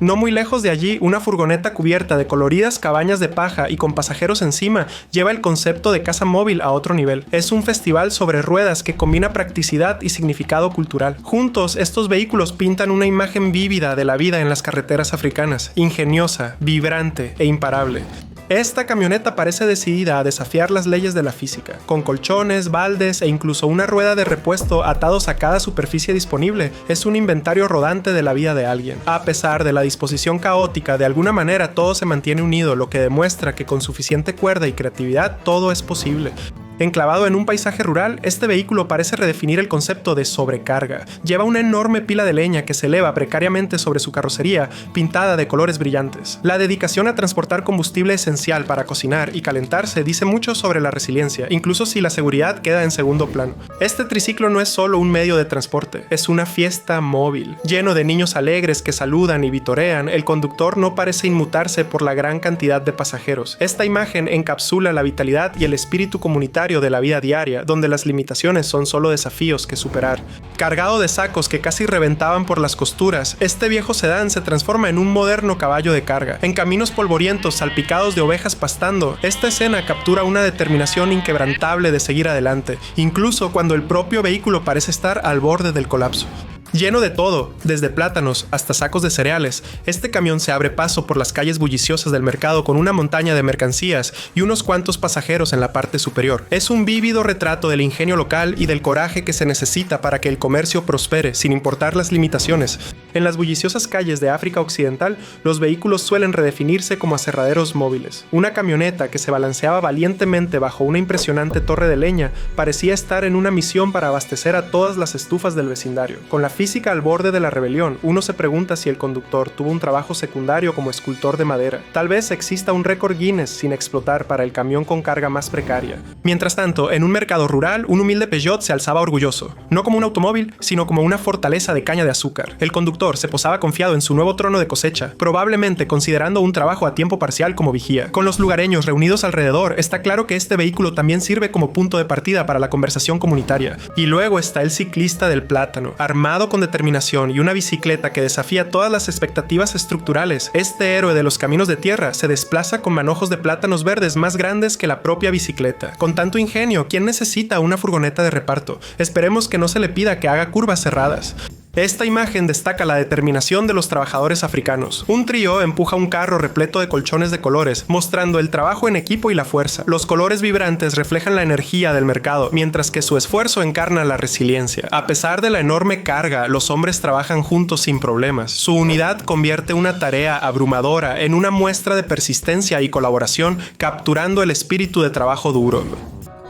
No muy lejos de allí, una furgoneta cubierta de coloridas cabañas de paja y con pasajeros encima lleva el concepto de casa móvil a otro nivel. Es un festival sobre ruedas que combina practicidad y significado cultural. Juntos, estos vehículos pintan una imagen vívida de la vida en las carreteras africanas, ingeniosa, vibrante e imparable. Esta camioneta parece decidida a desafiar las leyes de la física. Con colchones, baldes e incluso una rueda de repuesto atados a cada superficie disponible, es un inventario rodante de la vida de alguien. A pesar de la disposición caótica, de alguna manera todo se mantiene unido, lo que demuestra que con suficiente cuerda y creatividad todo es posible. Enclavado en un paisaje rural, este vehículo parece redefinir el concepto de sobrecarga. Lleva una enorme pila de leña que se eleva precariamente sobre su carrocería, pintada de colores brillantes. La dedicación a transportar combustible esencial para cocinar y calentarse dice mucho sobre la resiliencia, incluso si la seguridad queda en segundo plano. Este triciclo no es solo un medio de transporte, es una fiesta móvil. Lleno de niños alegres que saludan y vitorean, el conductor no parece inmutarse por la gran cantidad de pasajeros. Esta imagen encapsula la vitalidad y el espíritu comunitario de la vida diaria, donde las limitaciones son solo desafíos que superar. Cargado de sacos que casi reventaban por las costuras, este viejo sedán se transforma en un moderno caballo de carga. En caminos polvorientos salpicados de ovejas pastando, esta escena captura una determinación inquebrantable de seguir adelante, incluso cuando el propio vehículo parece estar al borde del colapso. Lleno de todo, desde plátanos hasta sacos de cereales, este camión se abre paso por las calles bulliciosas del mercado con una montaña de mercancías y unos cuantos pasajeros en la parte superior. Es un vívido retrato del ingenio local y del coraje que se necesita para que el comercio prospere, sin importar las limitaciones. En las bulliciosas calles de África Occidental, los vehículos suelen redefinirse como aserraderos móviles. Una camioneta que se balanceaba valientemente bajo una impresionante torre de leña parecía estar en una misión para abastecer a todas las estufas del vecindario. Con la física al borde de la rebelión, uno se pregunta si el conductor tuvo un trabajo secundario como escultor de madera. Tal vez exista un récord Guinness sin explotar para el camión con carga más precaria. Mientras tanto, en un mercado rural, un humilde Peugeot se alzaba orgulloso, no como un automóvil, sino como una fortaleza de caña de azúcar. El conductor se posaba confiado en su nuevo trono de cosecha, probablemente considerando un trabajo a tiempo parcial como vigía. Con los lugareños reunidos alrededor, está claro que este vehículo también sirve como punto de partida para la conversación comunitaria. Y luego está el ciclista del plátano, armado con determinación y una bicicleta que desafía todas las expectativas estructurales. Este héroe de los caminos de tierra se desplaza con manojos de plátanos verdes más grandes que la propia bicicleta. Con tanto ingenio, ¿quién necesita una furgoneta de reparto? Esperemos que no se le pida que haga curvas cerradas. Esta imagen destaca la determinación de los trabajadores africanos. Un trío empuja un carro repleto de colchones de colores, mostrando el trabajo en equipo y la fuerza. Los colores vibrantes reflejan la energía del mercado, mientras que su esfuerzo encarna la resiliencia. A pesar de la enorme carga, los hombres trabajan juntos sin problemas. Su unidad convierte una tarea abrumadora en una muestra de persistencia y colaboración, capturando el espíritu de trabajo duro.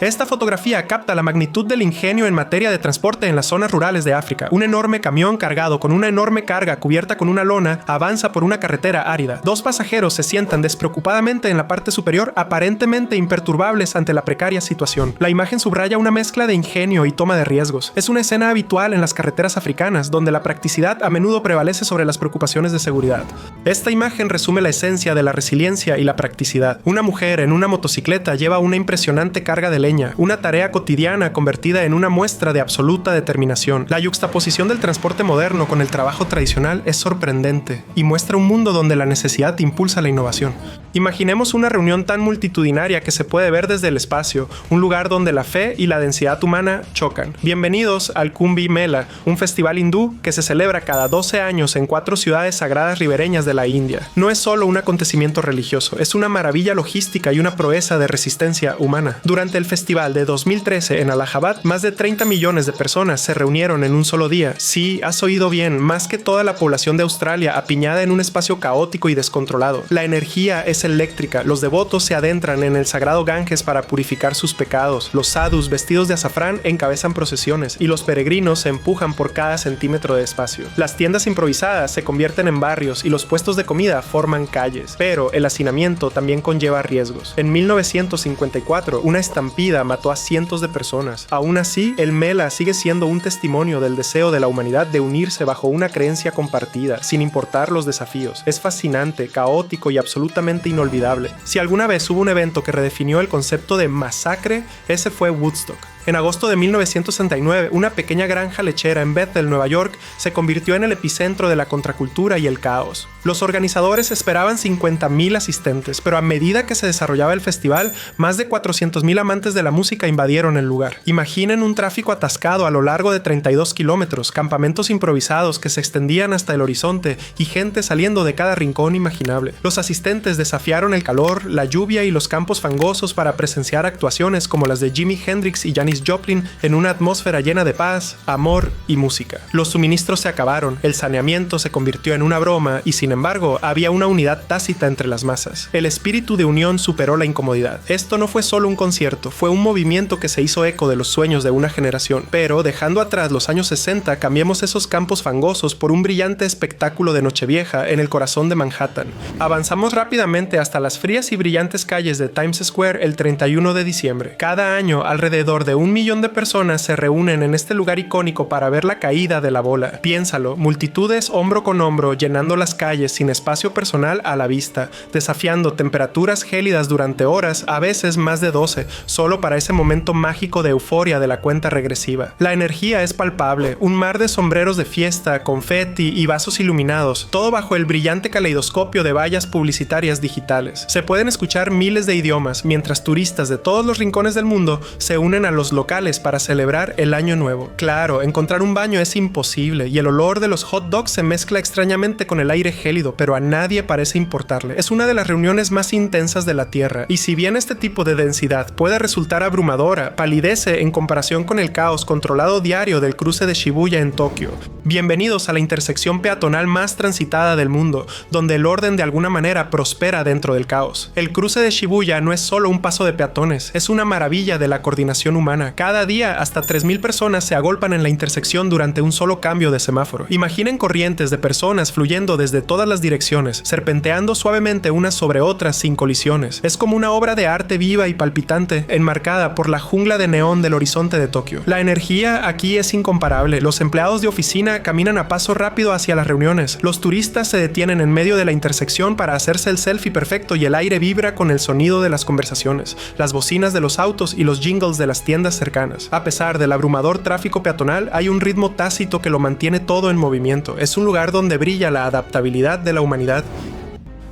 Esta fotografía capta la magnitud del ingenio en materia de transporte en las zonas rurales de África. Un enorme camión cargado con una enorme carga cubierta con una lona avanza por una carretera árida. Dos pasajeros se sientan despreocupadamente en la parte superior, aparentemente imperturbables ante la precaria situación. La imagen subraya una mezcla de ingenio y toma de riesgos. Es una escena habitual en las carreteras africanas, donde la practicidad a menudo prevalece sobre las preocupaciones de seguridad. Esta imagen resume la esencia de la resiliencia y la practicidad. Una mujer en una motocicleta lleva una impresionante carga de leña, una tarea cotidiana convertida en una muestra de absoluta determinación. La yuxtaposición del transporte moderno con el trabajo tradicional es sorprendente y muestra un mundo donde la necesidad impulsa la innovación. Imaginemos una reunión tan multitudinaria que se puede ver desde el espacio, un lugar donde la fe y la densidad humana chocan. Bienvenidos al Kumbh Mela, un festival hindú que se celebra cada 12 años en 4 ciudades sagradas ribereñas de la India. No es solo un acontecimiento religioso, es una maravilla logística y una proeza de resistencia humana. Durante el festival de 2013 en Allahabad, más de 30 millones de personas se reunieron en un solo día. Sí, has oído bien, más que toda la población de Australia apiñada en un espacio caótico y descontrolado. La energía es eléctrica, los devotos se adentran en el sagrado Ganges para purificar sus pecados, los sadhus vestidos de azafrán encabezan procesiones y los peregrinos se empujan por cada centímetro de espacio. Las tiendas improvisadas se convierten en barrios y los puestos de comida forman calles, pero el hacinamiento también conlleva riesgos. En 1954, una estampida vida mató a cientos de personas. Aún así, el Mela sigue siendo un testimonio del deseo de la humanidad de unirse bajo una creencia compartida, sin importar los desafíos. Es fascinante, caótico y absolutamente inolvidable. Si alguna vez hubo un evento que redefinió el concepto de masacre, ese fue Woodstock. En agosto de 1969, una pequeña granja lechera en Bethel, Nueva York, se convirtió en el epicentro de la contracultura y el caos. Los organizadores esperaban 50,000 asistentes, pero a medida que se desarrollaba el festival, más de 400,000 amantes de la música invadieron el lugar. Imaginen un tráfico atascado a lo largo de 32 kilómetros, campamentos improvisados que se extendían hasta el horizonte y gente saliendo de cada rincón imaginable. Los asistentes desafiaron el calor, la lluvia y los campos fangosos para presenciar actuaciones como las de Jimi Hendrix y Janis Joplin en una atmósfera llena de paz, amor y música. Los suministros se acabaron, el saneamiento se convirtió en una broma y sin embargo había una unidad tácita entre las masas. El espíritu de unión superó la incomodidad. Esto no fue solo un concierto, fue un movimiento que se hizo eco de los sueños de una generación. Pero dejando atrás los años 60, cambiamos esos campos fangosos por un brillante espectáculo de Nochevieja en el corazón de Manhattan. Avanzamos rápidamente hasta las frías y brillantes calles de Times Square el 31 de diciembre. Cada año, alrededor de 1 millón de personas se reúnen en este lugar icónico para ver la caída de la bola. Piénsalo, multitudes hombro con hombro llenando las calles sin espacio personal a la vista, desafiando temperaturas gélidas durante horas, a veces más de 12, solo para ese momento mágico de euforia de la cuenta regresiva. La energía es palpable, un mar de sombreros de fiesta, confeti y vasos iluminados, todo bajo el brillante caleidoscopio de vallas publicitarias digitales. Se pueden escuchar miles de idiomas, mientras turistas de todos los rincones del mundo se unen a los locales para celebrar el año nuevo. Claro, encontrar un baño es imposible y el olor de los hot dogs se mezcla extrañamente con el aire gélido, pero a nadie parece importarle. Es una de las reuniones más intensas de la Tierra, y si bien este tipo de densidad puede resultar abrumadora, palidece en comparación con el caos controlado diario del cruce de Shibuya en Tokio. Bienvenidos a la intersección peatonal más transitada del mundo, donde el orden de alguna manera prospera dentro del caos. El cruce de Shibuya no es solo un paso de peatones, es una maravilla de la coordinación humana. Cada día hasta 3,000 personas se agolpan en la intersección durante un solo cambio de semáforo. Imaginen corrientes de personas fluyendo desde todas las direcciones, serpenteando suavemente unas sobre otras sin colisiones. Es como una obra de arte viva y palpitante, enmarcada por la jungla de neón del horizonte de Tokio. La energía aquí es incomparable. Los empleados de oficina caminan a paso rápido hacia las reuniones. Los turistas se detienen en medio de la intersección para hacerse el selfie perfecto y el aire vibra con el sonido de las conversaciones, las bocinas de los autos y los jingles de las tiendas cercanas. A pesar del abrumador tráfico peatonal, hay un ritmo tácito que lo mantiene todo en movimiento. Es un lugar donde brilla la adaptabilidad de la humanidad.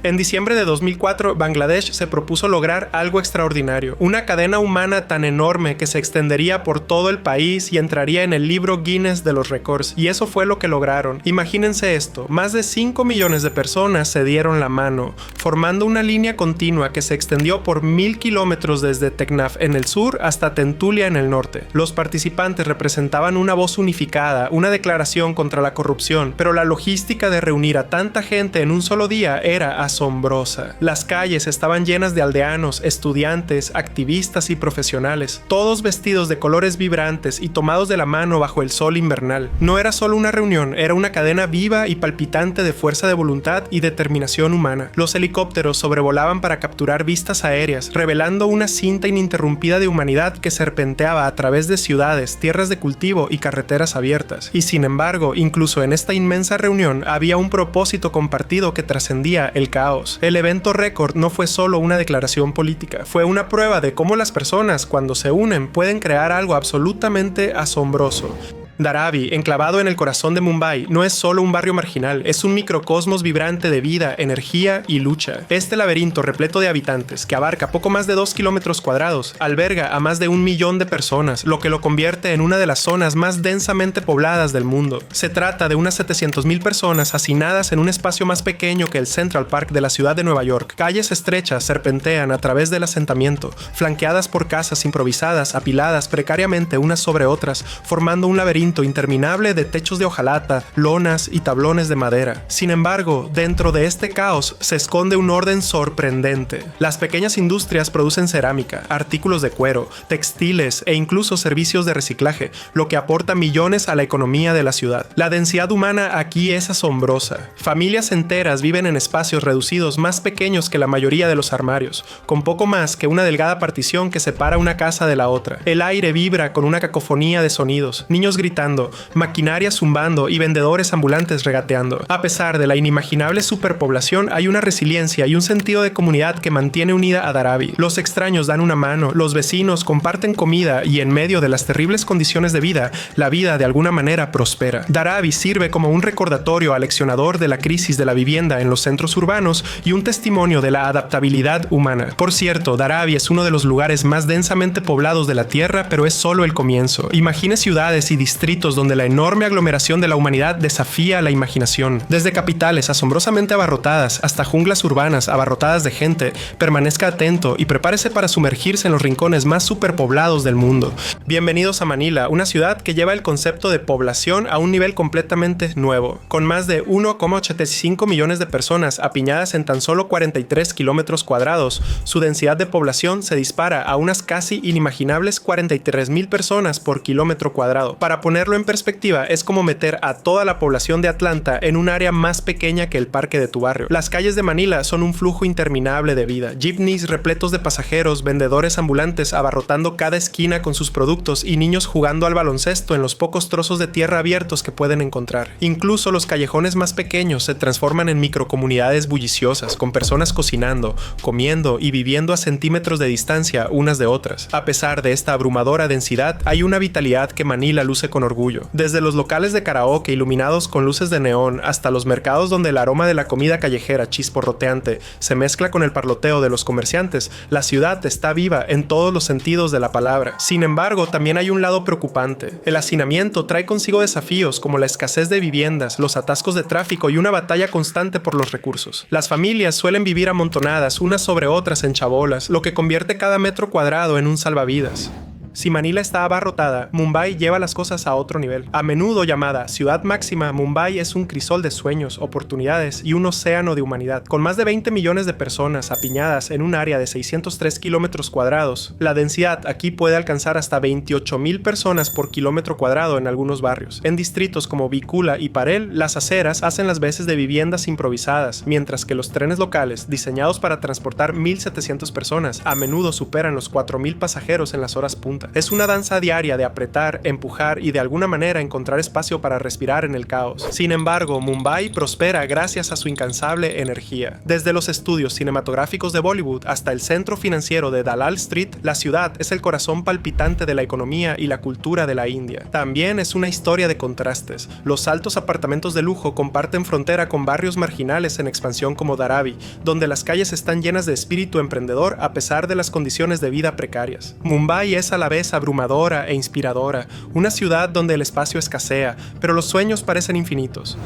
En diciembre de 2004, Bangladesh se propuso lograr algo extraordinario, una cadena humana tan enorme que se extendería por todo el país y entraría en el libro Guinness de los récords, y eso fue lo que lograron. Imagínense esto, más de 5 millones de personas se dieron la mano, formando una línea continua que se extendió por 1,000 kilómetros desde Teknaf en el sur hasta Tentulia en el norte. Los participantes representaban una voz unificada, una declaración contra la corrupción, pero la logística de reunir a tanta gente en un solo día era asombrosa. Las calles estaban llenas de aldeanos, estudiantes, activistas y profesionales, todos vestidos de colores vibrantes y tomados de la mano bajo el sol invernal. No era solo una reunión, era una cadena viva y palpitante de fuerza de voluntad y determinación humana. Los helicópteros sobrevolaban para capturar vistas aéreas, revelando una cinta ininterrumpida de humanidad que serpenteaba a través de ciudades, tierras de cultivo y carreteras abiertas. Y sin embargo, incluso en esta inmensa reunión había un propósito compartido que trascendía el caos. El evento récord no fue solo una declaración política, fue una prueba de cómo las personas, cuando se unen, pueden crear algo absolutamente asombroso. Dharavi, enclavado en el corazón de Mumbai, no es solo un barrio marginal, es un microcosmos vibrante de vida, energía y lucha. Este laberinto repleto de habitantes, que abarca poco más de 2 kilómetros cuadrados, alberga a más de 1 millón de personas, lo que lo convierte en una de las zonas más densamente pobladas del mundo. Se trata de unas 700,000 personas hacinadas en un espacio más pequeño que el Central Park de la ciudad de Nueva York. Calles estrechas serpentean a través del asentamiento, flanqueadas por casas improvisadas, apiladas precariamente unas sobre otras, formando un laberinto laberinto interminable de techos de hojalata, lonas y tablones de madera. Sin embargo, dentro de este caos se esconde un orden sorprendente. Las pequeñas industrias producen cerámica, artículos de cuero, textiles e incluso servicios de reciclaje, lo que aporta millones a la economía de la ciudad. La densidad humana aquí es asombrosa. Familias enteras viven en espacios reducidos más pequeños que la mayoría de los armarios, con poco más que una delgada partición que separa una casa de la otra. El aire vibra con una cacofonía de sonidos, niños gritando, maquinaria zumbando y vendedores ambulantes regateando. A pesar de la inimaginable superpoblación, hay una resiliencia y un sentido de comunidad que mantiene unida a Dharavi. Los extraños dan una mano, los vecinos comparten comida y en medio de las terribles condiciones de vida, la vida de alguna manera prospera. Dharavi sirve como un recordatorio aleccionador de la crisis de la vivienda en los centros urbanos y un testimonio de la adaptabilidad humana. Por cierto, Dharavi es uno de los lugares más densamente poblados de la Tierra, pero es solo el comienzo. Imagine ciudades y distritos donde la enorme aglomeración de la humanidad desafía la imaginación. Desde capitales asombrosamente abarrotadas hasta junglas urbanas abarrotadas de gente, permanezca atento y prepárese para sumergirse en los rincones más superpoblados del mundo. Bienvenidos a Manila, una ciudad que lleva el concepto de población a un nivel completamente nuevo. Con más de 1,85 millones de personas apiñadas en tan solo 43 kilómetros cuadrados, su densidad de población se dispara a unas casi inimaginables 43,000 personas por kilómetro cuadrado. Para ponerlo en perspectiva, es como meter a toda la población de Atlanta en un área más pequeña que el parque de tu barrio. Las calles de Manila son un flujo interminable de vida. Jeepneys repletos de pasajeros, vendedores ambulantes abarrotando cada esquina con sus productos y niños jugando al baloncesto en los pocos trozos de tierra abiertos que pueden encontrar. Incluso los callejones más pequeños se transforman en microcomunidades bulliciosas, con personas cocinando, comiendo y viviendo a centímetros de distancia unas de otras. A pesar de esta abrumadora densidad, hay una vitalidad que Manila luce con orgullo. Desde los locales de karaoke iluminados con luces de neón hasta los mercados donde el aroma de la comida callejera chisporroteante se mezcla con el parloteo de los comerciantes, la ciudad está viva en todos los sentidos de la palabra. Sin embargo, también hay un lado preocupante. El hacinamiento trae consigo desafíos como la escasez de viviendas, los atascos de tráfico y una batalla constante por los recursos. Las familias suelen vivir amontonadas unas sobre otras en chabolas, lo que convierte cada metro cuadrado en un salvavidas. Si Manila está abarrotada, Mumbai lleva las cosas a otro nivel. A menudo llamada ciudad máxima, Mumbai es un crisol de sueños, oportunidades y un océano de humanidad. Con más de 20 millones de personas apiñadas en un área de 603 kilómetros cuadrados, la densidad aquí puede alcanzar hasta 28,000 personas por kilómetro cuadrado en algunos barrios. En distritos como Bikula y Parel, las aceras hacen las veces de viviendas improvisadas, mientras que los trenes locales, diseñados para transportar 1,700 personas, a menudo superan los 4,000 pasajeros en las horas punta. Es una danza diaria de apretar, empujar y de alguna manera encontrar espacio para respirar en el caos. Sin embargo, Mumbai prospera gracias a su incansable energía. Desde los estudios cinematográficos de Bollywood hasta el centro financiero de Dalal Street, la ciudad es el corazón palpitante de la economía y la cultura de la India. También es una historia de contrastes. Los altos apartamentos de lujo comparten frontera con barrios marginales en expansión como Dharavi, donde las calles están llenas de espíritu emprendedor a pesar de las condiciones de vida precarias. Mumbai es a la vez abrumadora e inspiradora, una ciudad donde el espacio escasea, pero los sueños parecen infinitos.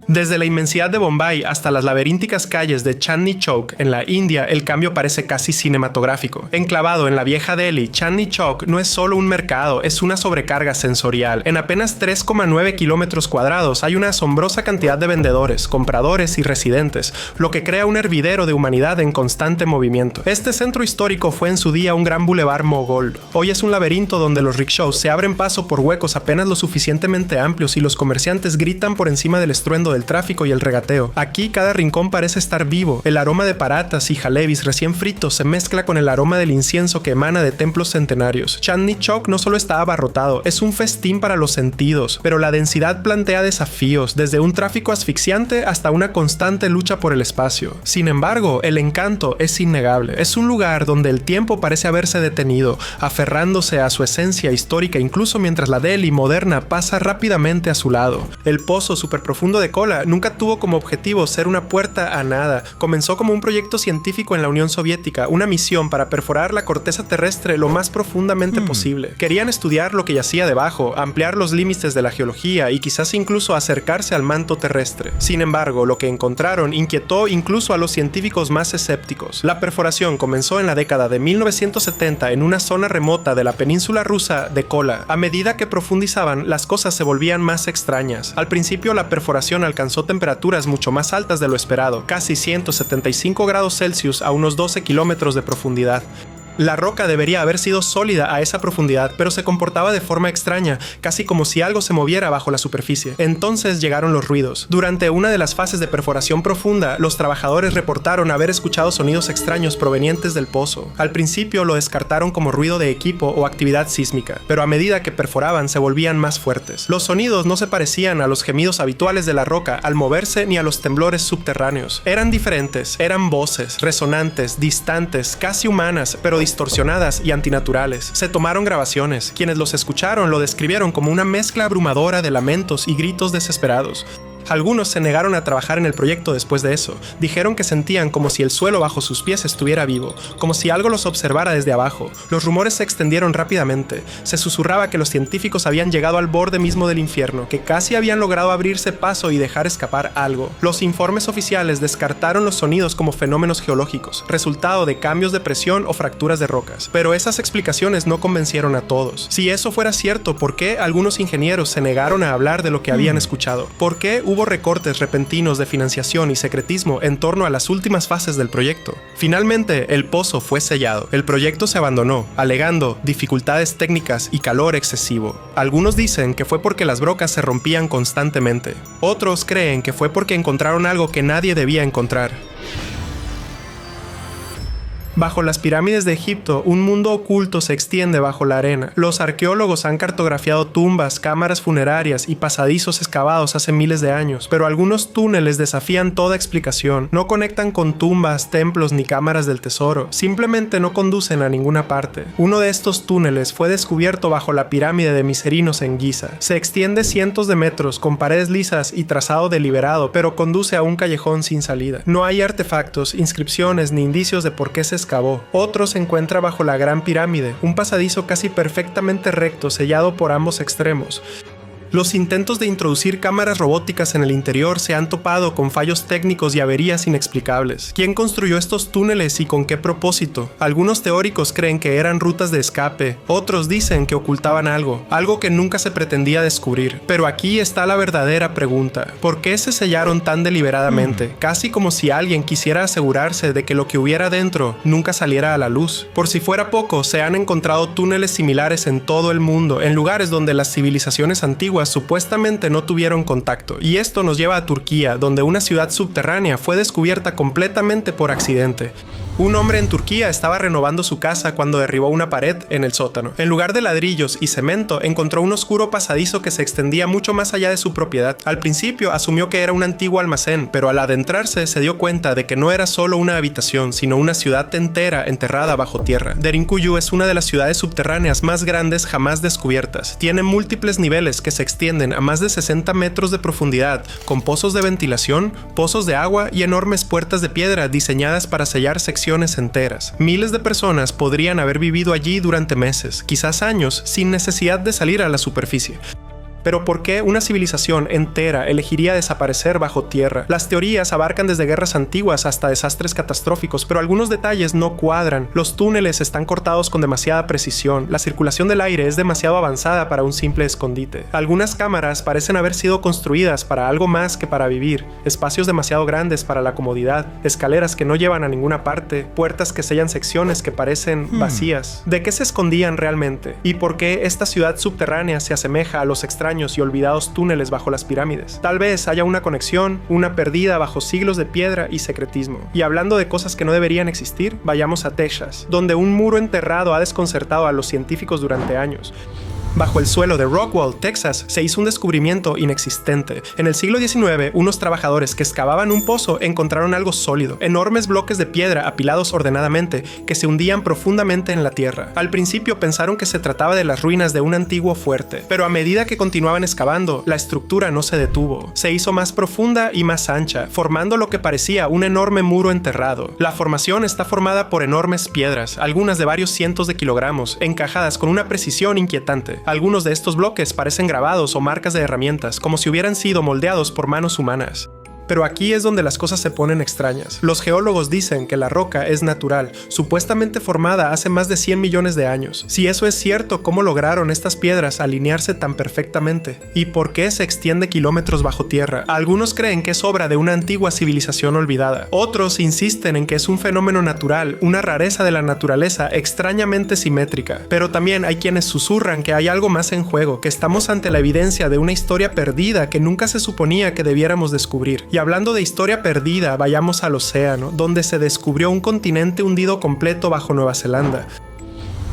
Desde la inmensidad de Bombay hasta las laberínticas calles de Chandni Chowk en la India, el cambio parece casi cinematográfico. Enclavado en la vieja Delhi, Chandni Chowk no es solo un mercado, es una sobrecarga sensorial. En apenas 3,9 kilómetros cuadrados hay una asombrosa cantidad de vendedores, compradores y residentes, lo que crea un hervidero de humanidad en constante movimiento. Este centro histórico fue en su día un gran bulevar mogol. Hoy es un laberinto donde los rickshaws se abren paso por huecos apenas lo suficientemente amplios y los comerciantes gritan por encima del estruendo del tráfico y el regateo. Aquí cada rincón parece estar vivo. El aroma de paratas y jalebis recién fritos se mezcla con el aroma del incienso que emana de templos centenarios. Chandni Chowk no solo está abarrotado, es un festín para los sentidos, pero la densidad plantea desafíos, desde un tráfico asfixiante hasta una constante lucha por el espacio. Sin embargo, el encanto es innegable. Es un lugar donde el tiempo parece haberse detenido, aferrándose a su esencia histórica incluso mientras la Delhi moderna pasa rápidamente a su lado. El pozo superprofundo de cola Kola nunca tuvo como objetivo ser una puerta a nada. Comenzó como un proyecto científico en la Unión Soviética, una misión para perforar la corteza terrestre lo más profundamente posible. Querían estudiar lo que yacía debajo, ampliar los límites de la geología y quizás incluso acercarse al manto terrestre. Sin embargo, lo que encontraron inquietó incluso a los científicos más escépticos. La perforación comenzó en la década de 1970 en una zona remota de la península rusa de Kola. A medida que profundizaban, las cosas se volvían más extrañas. Al principio, la perforación alcanzó temperaturas mucho más altas de lo esperado, casi 175 grados Celsius a unos 12 kilómetros de profundidad. La roca debería haber sido sólida a esa profundidad, pero se comportaba de forma extraña, casi como si algo se moviera bajo la superficie. Entonces llegaron los ruidos. Durante una de las fases de perforación profunda, los trabajadores reportaron haber escuchado sonidos extraños provenientes del pozo. Al principio lo descartaron como ruido de equipo o actividad sísmica, pero a medida que perforaban se volvían más fuertes. Los sonidos no se parecían a los gemidos habituales de la roca al moverse ni a los temblores subterráneos. Eran diferentes, eran voces, resonantes, distantes, casi humanas, pero distorsionadas y antinaturales. Se tomaron grabaciones. Quienes los escucharon lo describieron como una mezcla abrumadora de lamentos y gritos desesperados. Algunos se negaron a trabajar en el proyecto después de eso. Dijeron que sentían como si el suelo bajo sus pies estuviera vivo, como si algo los observara desde abajo. Los rumores se extendieron rápidamente. Se susurraba que los científicos habían llegado al borde mismo del infierno, que casi habían logrado abrirse paso y dejar escapar algo. Los informes oficiales descartaron los sonidos como fenómenos geológicos, resultado de cambios de presión o fracturas de rocas. Pero esas explicaciones no convencieron a todos. Si eso fuera cierto, ¿por qué algunos ingenieros se negaron a hablar de lo que habían escuchado? ¿Por qué hubo recortes repentinos de financiación y secretismo en torno a las últimas fases del proyecto? Finalmente, el pozo fue sellado. El proyecto se abandonó, alegando dificultades técnicas y calor excesivo. Algunos dicen que fue porque las brocas se rompían constantemente. Otros creen que fue porque encontraron algo que nadie debía encontrar. Bajo las pirámides de Egipto, un mundo oculto se extiende bajo la arena. Los arqueólogos han cartografiado tumbas, cámaras funerarias y pasadizos excavados hace miles de años, pero algunos túneles desafían toda explicación. No conectan con tumbas, templos ni cámaras del tesoro. Simplemente no conducen a ninguna parte. Uno de estos túneles fue descubierto bajo la pirámide de Miserinos en Giza. Se extiende cientos de metros, con paredes lisas y trazado deliberado, pero conduce a un callejón sin salida. No hay artefactos, inscripciones ni indicios de por qué se excavó. Otro se encuentra bajo la Gran Pirámide, un pasadizo casi perfectamente recto sellado por ambos extremos. Los intentos de introducir cámaras robóticas en el interior se han topado con fallos técnicos y averías inexplicables. ¿Quién construyó estos túneles y con qué propósito? Algunos teóricos creen que eran rutas de escape, otros dicen que ocultaban algo que nunca se pretendía descubrir. Pero aquí está la verdadera pregunta: ¿por qué se sellaron tan deliberadamente? Casi como si alguien quisiera asegurarse de que lo que hubiera dentro nunca saliera a la luz. Por si fuera poco, se han encontrado túneles similares en todo el mundo, en lugares donde las civilizaciones antiguas supuestamente no tuvieron contacto. Y esto nos lleva a Turquía, donde una ciudad subterránea fue descubierta completamente por accidente. Un hombre en Turquía estaba renovando su casa cuando derribó una pared en el sótano. En lugar de ladrillos y cemento, encontró un oscuro pasadizo que se extendía mucho más allá de su propiedad. Al principio asumió que era un antiguo almacén, pero al adentrarse se dio cuenta de que no era solo una habitación, sino una ciudad entera enterrada bajo tierra. Derinkuyu es una de las ciudades subterráneas más grandes jamás descubiertas. Tiene múltiples niveles que se extienden a más de 60 metros de profundidad, con pozos de ventilación, pozos de agua y enormes puertas de piedra diseñadas para sellar secciones enteras. Miles de personas podrían haber vivido allí durante meses, quizás años, sin necesidad de salir a la superficie. Pero ¿por qué una civilización entera elegiría desaparecer bajo tierra? Las teorías abarcan desde guerras antiguas hasta desastres catastróficos, pero algunos detalles no cuadran. Los túneles están cortados con demasiada precisión. La circulación del aire es demasiado avanzada para un simple escondite. Algunas cámaras parecen haber sido construidas para algo más que para vivir. Espacios demasiado grandes para la comodidad. Escaleras que no llevan a ninguna parte. Puertas que sellan secciones que parecen vacías. ¿De qué se escondían realmente? ¿Y por qué esta ciudad subterránea se asemeja a los extraños y olvidados túneles bajo las pirámides? Tal vez haya una conexión, una perdida bajo siglos de piedra y secretismo. Y hablando de cosas que no deberían existir, vayamos a Texas, donde un muro enterrado ha desconcertado a los científicos durante años. Bajo el suelo de Rockwall, Texas, se hizo un descubrimiento inexistente. En el siglo XIX, unos trabajadores que excavaban un pozo encontraron algo sólido, enormes bloques de piedra apilados ordenadamente que se hundían profundamente en la tierra. Al principio pensaron que se trataba de las ruinas de un antiguo fuerte, pero a medida que continuaban excavando, la estructura no se detuvo. Se hizo más profunda y más ancha, formando lo que parecía un enorme muro enterrado. La formación está formada por enormes piedras, algunas de varios cientos de kilogramos, encajadas con una precisión inquietante. Algunos de estos bloques parecen grabados o marcas de herramientas, como si hubieran sido moldeados por manos humanas. Pero aquí es donde las cosas se ponen extrañas. Los geólogos dicen que la roca es natural, supuestamente formada hace más de 100 millones de años. Si eso es cierto, ¿cómo lograron estas piedras alinearse tan perfectamente? ¿Y por qué se extiende kilómetros bajo tierra? Algunos creen que es obra de una antigua civilización olvidada. Otros insisten en que es un fenómeno natural, una rareza de la naturaleza extrañamente simétrica. Pero también hay quienes susurran que hay algo más en juego, que estamos ante la evidencia de una historia perdida que nunca se suponía que debiéramos descubrir. Y hablando de historia perdida, vayamos al océano, donde se descubrió un continente hundido completo bajo Nueva Zelanda.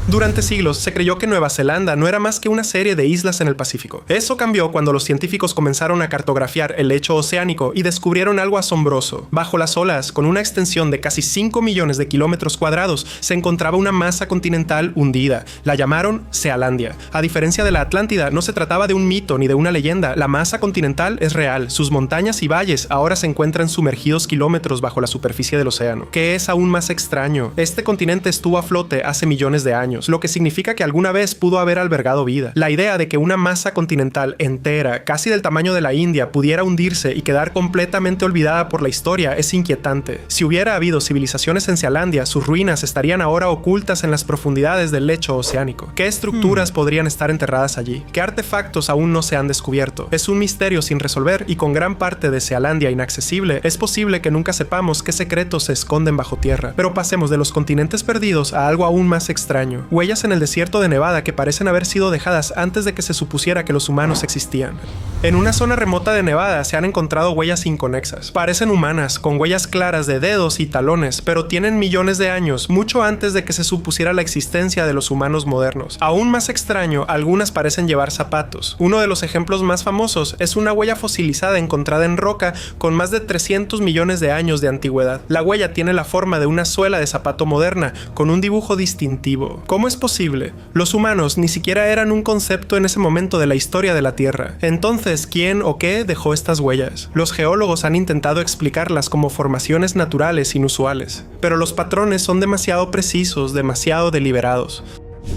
Durante siglos se creyó que Nueva Zelanda no era más que una serie de islas en el Pacífico. Eso cambió cuando los científicos comenzaron a cartografiar el lecho oceánico y descubrieron algo asombroso. Bajo las olas, con una extensión de casi 5 millones de kilómetros cuadrados, se encontraba una masa continental hundida. La llamaron Sealandia. A diferencia de la Atlántida, no se trataba de un mito ni de una leyenda. La masa continental es real. Sus montañas y valles ahora se encuentran sumergidos kilómetros bajo la superficie del océano. ¿Qué es aún más extraño? Este continente estuvo a flote hace millones de años, lo que significa que alguna vez pudo haber albergado vida. La idea de que una masa continental entera, casi del tamaño de la India, pudiera hundirse y quedar completamente olvidada por la historia es inquietante. Si hubiera habido civilizaciones en Sealandia, sus ruinas estarían ahora ocultas en las profundidades del lecho oceánico. ¿Qué estructuras podrían estar enterradas allí? ¿Qué artefactos aún no se han descubierto? Es un misterio sin resolver y con gran parte de Sealandia inaccesible, es posible que nunca sepamos qué secretos se esconden bajo tierra. Pero pasemos de los continentes perdidos a algo aún más extraño. Huellas en el desierto de Nevada que parecen haber sido dejadas antes de que se supusiera que los humanos existían. En una zona remota de Nevada se han encontrado huellas inconexas. Parecen humanas, con huellas claras de dedos y talones, pero tienen millones de años, mucho antes de que se supusiera la existencia de los humanos modernos. Aún más extraño, algunas parecen llevar zapatos. Uno de los ejemplos más famosos es una huella fosilizada encontrada en roca con más de 300 millones de años de antigüedad. La huella tiene la forma de una suela de zapato moderna, con un dibujo distintivo. ¿Cómo es posible? Los humanos ni siquiera eran un concepto en ese momento de la historia de la Tierra. Entonces, ¿quién o qué dejó estas huellas? Los geólogos han intentado explicarlas como formaciones naturales inusuales, pero los patrones son demasiado precisos, demasiado deliberados.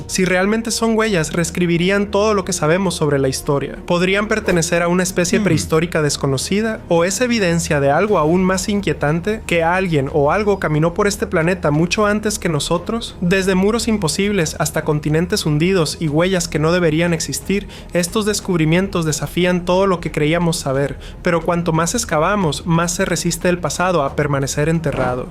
Si realmente son huellas, reescribirían todo lo que sabemos sobre la historia. ¿Podrían pertenecer a una especie prehistórica desconocida? ¿O es evidencia de algo aún más inquietante? ¿Que alguien o algo caminó por este planeta mucho antes que nosotros? Desde muros imposibles hasta continentes hundidos y huellas que no deberían existir, estos descubrimientos desafían todo lo que creíamos saber. Pero cuanto más excavamos, más se resiste el pasado a permanecer enterrado.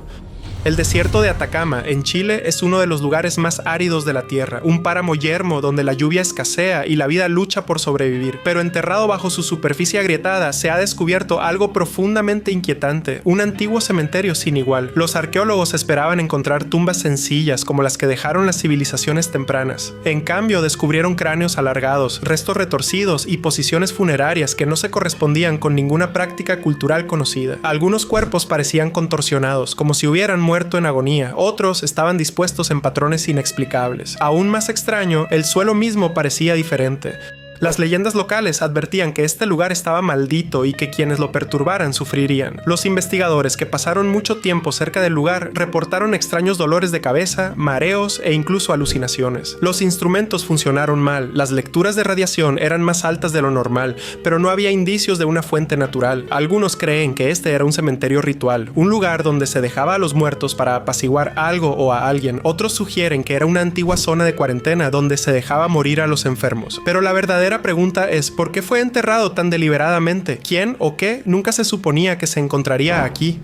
El desierto de Atacama, en Chile, es uno de los lugares más áridos de la Tierra, un páramo yermo donde la lluvia escasea y la vida lucha por sobrevivir. Pero enterrado bajo su superficie agrietada, se ha descubierto algo profundamente inquietante, un antiguo cementerio sin igual. Los arqueólogos esperaban encontrar tumbas sencillas como las que dejaron las civilizaciones tempranas. En cambio, descubrieron cráneos alargados, restos retorcidos y posiciones funerarias que no se correspondían con ninguna práctica cultural conocida. Algunos cuerpos parecían contorsionados, como si hubieran muerto en agonía, otros estaban dispuestos en patrones inexplicables. Aún más extraño, el suelo mismo parecía diferente. Las leyendas locales advertían que este lugar estaba maldito y que quienes lo perturbaran sufrirían. Los investigadores que pasaron mucho tiempo cerca del lugar reportaron extraños dolores de cabeza, mareos e incluso alucinaciones. Los instrumentos funcionaron mal, las lecturas de radiación eran más altas de lo normal, pero no había indicios de una fuente natural. Algunos creen que este era un cementerio ritual, un lugar donde se dejaba a los muertos para apaciguar algo o a alguien. Otros sugieren que era una antigua zona de cuarentena donde se dejaba morir a los enfermos. Pero la verdadera pregunta es, ¿por qué fue enterrado tan deliberadamente? ¿Quién o qué nunca se suponía que se encontraría aquí?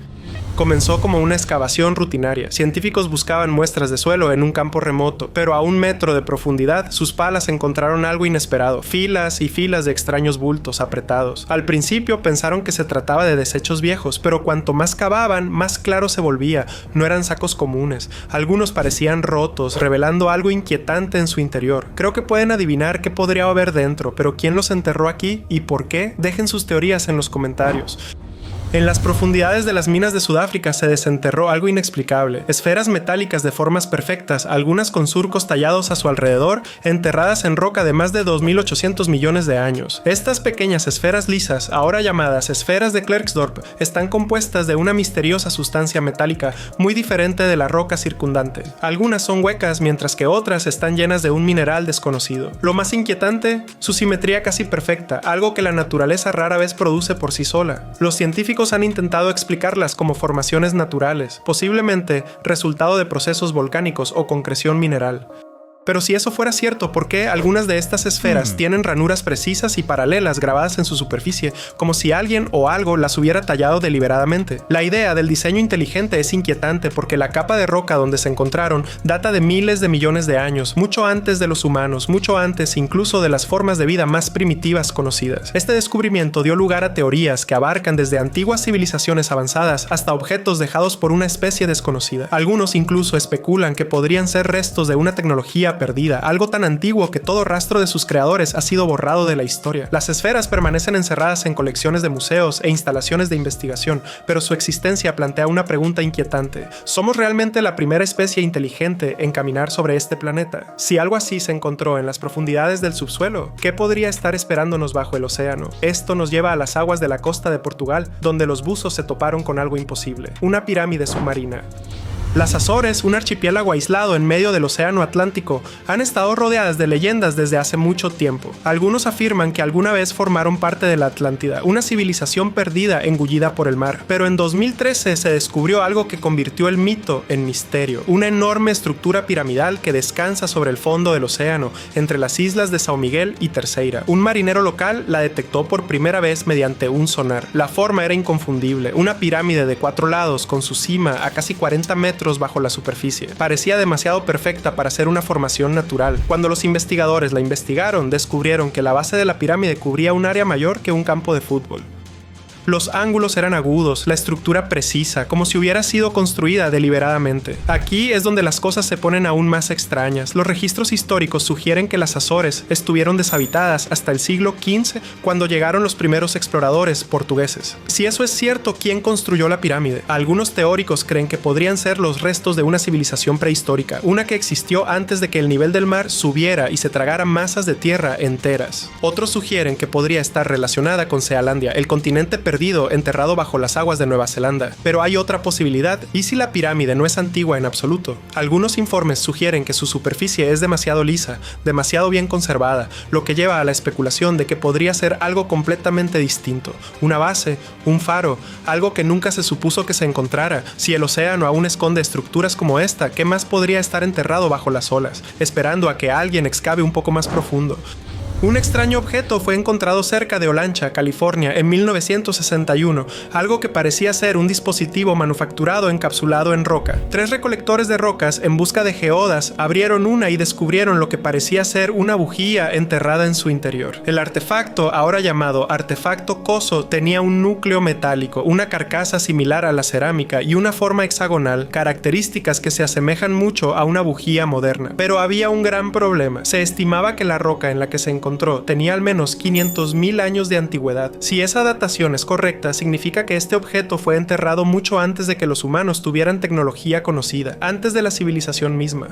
Comenzó como una excavación rutinaria. Científicos buscaban muestras de suelo en un campo remoto, pero a 1 metro de profundidad, sus palas encontraron algo inesperado: filas y filas de extraños bultos apretados. Al principio pensaron que se trataba de desechos viejos, pero cuanto más cavaban, más claro se volvía. No eran sacos comunes. Algunos parecían rotos, revelando algo inquietante en su interior. Creo que pueden adivinar qué podría haber dentro, pero ¿quién los enterró aquí y por qué? Dejen sus teorías en los comentarios. En las profundidades de las minas de Sudáfrica se desenterró algo inexplicable: esferas metálicas de formas perfectas, algunas con surcos tallados a su alrededor, enterradas en roca de más de 2.800 millones de años. Estas pequeñas esferas lisas, ahora llamadas esferas de Klerksdorp, están compuestas de una misteriosa sustancia metálica muy diferente de la roca circundante. Algunas son huecas, mientras que otras están llenas de un mineral desconocido. Lo más inquietante, su simetría casi perfecta, algo que la naturaleza rara vez produce por sí sola. Los científicos han intentado explicarlas como formaciones naturales, posiblemente resultado de procesos volcánicos o concreción mineral. Pero si eso fuera cierto, ¿por qué algunas de estas esferas tienen ranuras precisas y paralelas grabadas en su superficie, como si alguien o algo las hubiera tallado deliberadamente? La idea del diseño inteligente es inquietante porque la capa de roca donde se encontraron data de miles de millones de años, mucho antes de los humanos, mucho antes incluso de las formas de vida más primitivas conocidas. Este descubrimiento dio lugar a teorías que abarcan desde antiguas civilizaciones avanzadas hasta objetos dejados por una especie desconocida. Algunos incluso especulan que podrían ser restos de una tecnología perdida, algo tan antiguo que todo rastro de sus creadores ha sido borrado de la historia. Las esferas permanecen encerradas en colecciones de museos e instalaciones de investigación, pero su existencia plantea una pregunta inquietante: ¿somos realmente la primera especie inteligente en caminar sobre este planeta? Si algo así se encontró en las profundidades del subsuelo, ¿qué podría estar esperándonos bajo el océano? Esto nos lleva a las aguas de la costa de Portugal, donde los buzos se toparon con algo imposible: una pirámide submarina. Las Azores, un archipiélago aislado en medio del océano Atlántico, han estado rodeadas de leyendas desde hace mucho tiempo. Algunos afirman que alguna vez formaron parte de la Atlántida, una civilización perdida engullida por el mar. Pero en 2013 se descubrió algo que convirtió el mito en misterio: una enorme estructura piramidal que descansa sobre el fondo del océano, entre las islas de São Miguel y Terceira. Un marinero local la detectó por primera vez mediante un sonar. La forma era inconfundible: una pirámide de 4 lados con su cima a casi 40 metros bajo la superficie. Parecía demasiado perfecta para ser una formación natural. Cuando los investigadores la investigaron, descubrieron que la base de la pirámide cubría un área mayor que un campo de fútbol. Los ángulos eran agudos, la estructura precisa, como si hubiera sido construida deliberadamente. Aquí es donde las cosas se ponen aún más extrañas. Los registros históricos sugieren que las Azores estuvieron deshabitadas hasta el siglo XV, cuando llegaron los primeros exploradores portugueses. Si eso es cierto, ¿quién construyó la pirámide? Algunos teóricos creen que podrían ser los restos de una civilización prehistórica, una que existió antes de que el nivel del mar subiera y se tragara masas de tierra enteras. Otros sugieren que podría estar relacionada con Sealandia, el continente perdido enterrado bajo las aguas de Nueva Zelanda. Pero hay otra posibilidad: ¿y si la pirámide no es antigua en absoluto? Algunos informes sugieren que su superficie es demasiado lisa, demasiado bien conservada, lo que lleva a la especulación de que podría ser algo completamente distinto: una base, un faro, algo que nunca se supuso que se encontrara. Si el océano aún esconde estructuras como esta, ¿qué más podría estar enterrado bajo las olas, esperando a que alguien excave un poco más profundo? Un extraño objeto fue encontrado cerca de Olancha, California, en 1961, algo que parecía ser un dispositivo manufacturado encapsulado en roca. 3 recolectores de rocas, en busca de geodas, abrieron una y descubrieron lo que parecía ser una bujía enterrada en su interior. El artefacto, ahora llamado artefacto Coso, tenía un núcleo metálico, una carcasa similar a la cerámica y una forma hexagonal, características que se asemejan mucho a una bujía moderna. Pero había un gran problema: se estimaba que la roca en la que se encontró tenía al menos 500.000 años de antigüedad. Si esa datación es correcta, significa que este objeto fue enterrado mucho antes de que los humanos tuvieran tecnología conocida, antes de la civilización misma.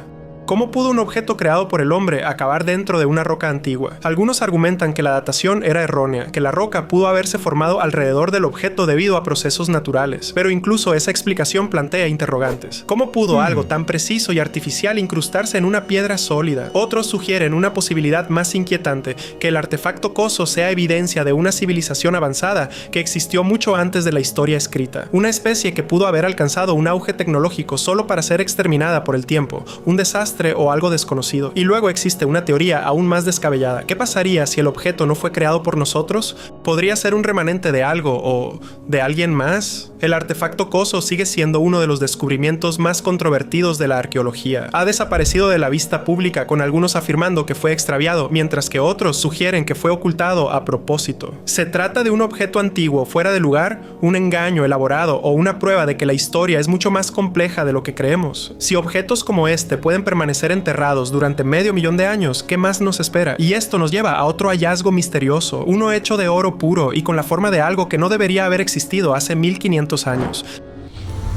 ¿Cómo pudo un objeto creado por el hombre acabar dentro de una roca antigua? Algunos argumentan que la datación era errónea, que la roca pudo haberse formado alrededor del objeto debido a procesos naturales. Pero incluso esa explicación plantea interrogantes. ¿Cómo pudo algo tan preciso y artificial incrustarse en una piedra sólida? Otros sugieren una posibilidad más inquietante: que el artefacto Coso sea evidencia de una civilización avanzada que existió mucho antes de la historia escrita. Una especie que pudo haber alcanzado un auge tecnológico solo para ser exterminada por el tiempo, un desastre o algo desconocido. Y luego existe una teoría aún más descabellada: ¿qué pasaría si el objeto no fue creado por nosotros? ¿Podría ser un remanente de algo o de alguien más? El artefacto Coso sigue siendo uno de los descubrimientos más controvertidos de la arqueología. Ha desaparecido de la vista pública, con algunos afirmando que fue extraviado, mientras que otros sugieren que fue ocultado a propósito. ¿Se trata de un objeto antiguo fuera de lugar, un engaño elaborado o una prueba de que la historia es mucho más compleja de lo que creemos? Si objetos como este pueden permanecer enterrados durante medio millón de años, ¿qué más nos espera? Y esto nos lleva a otro hallazgo misterioso, uno hecho de oro puro y con la forma de algo que no debería haber existido hace 1500 años.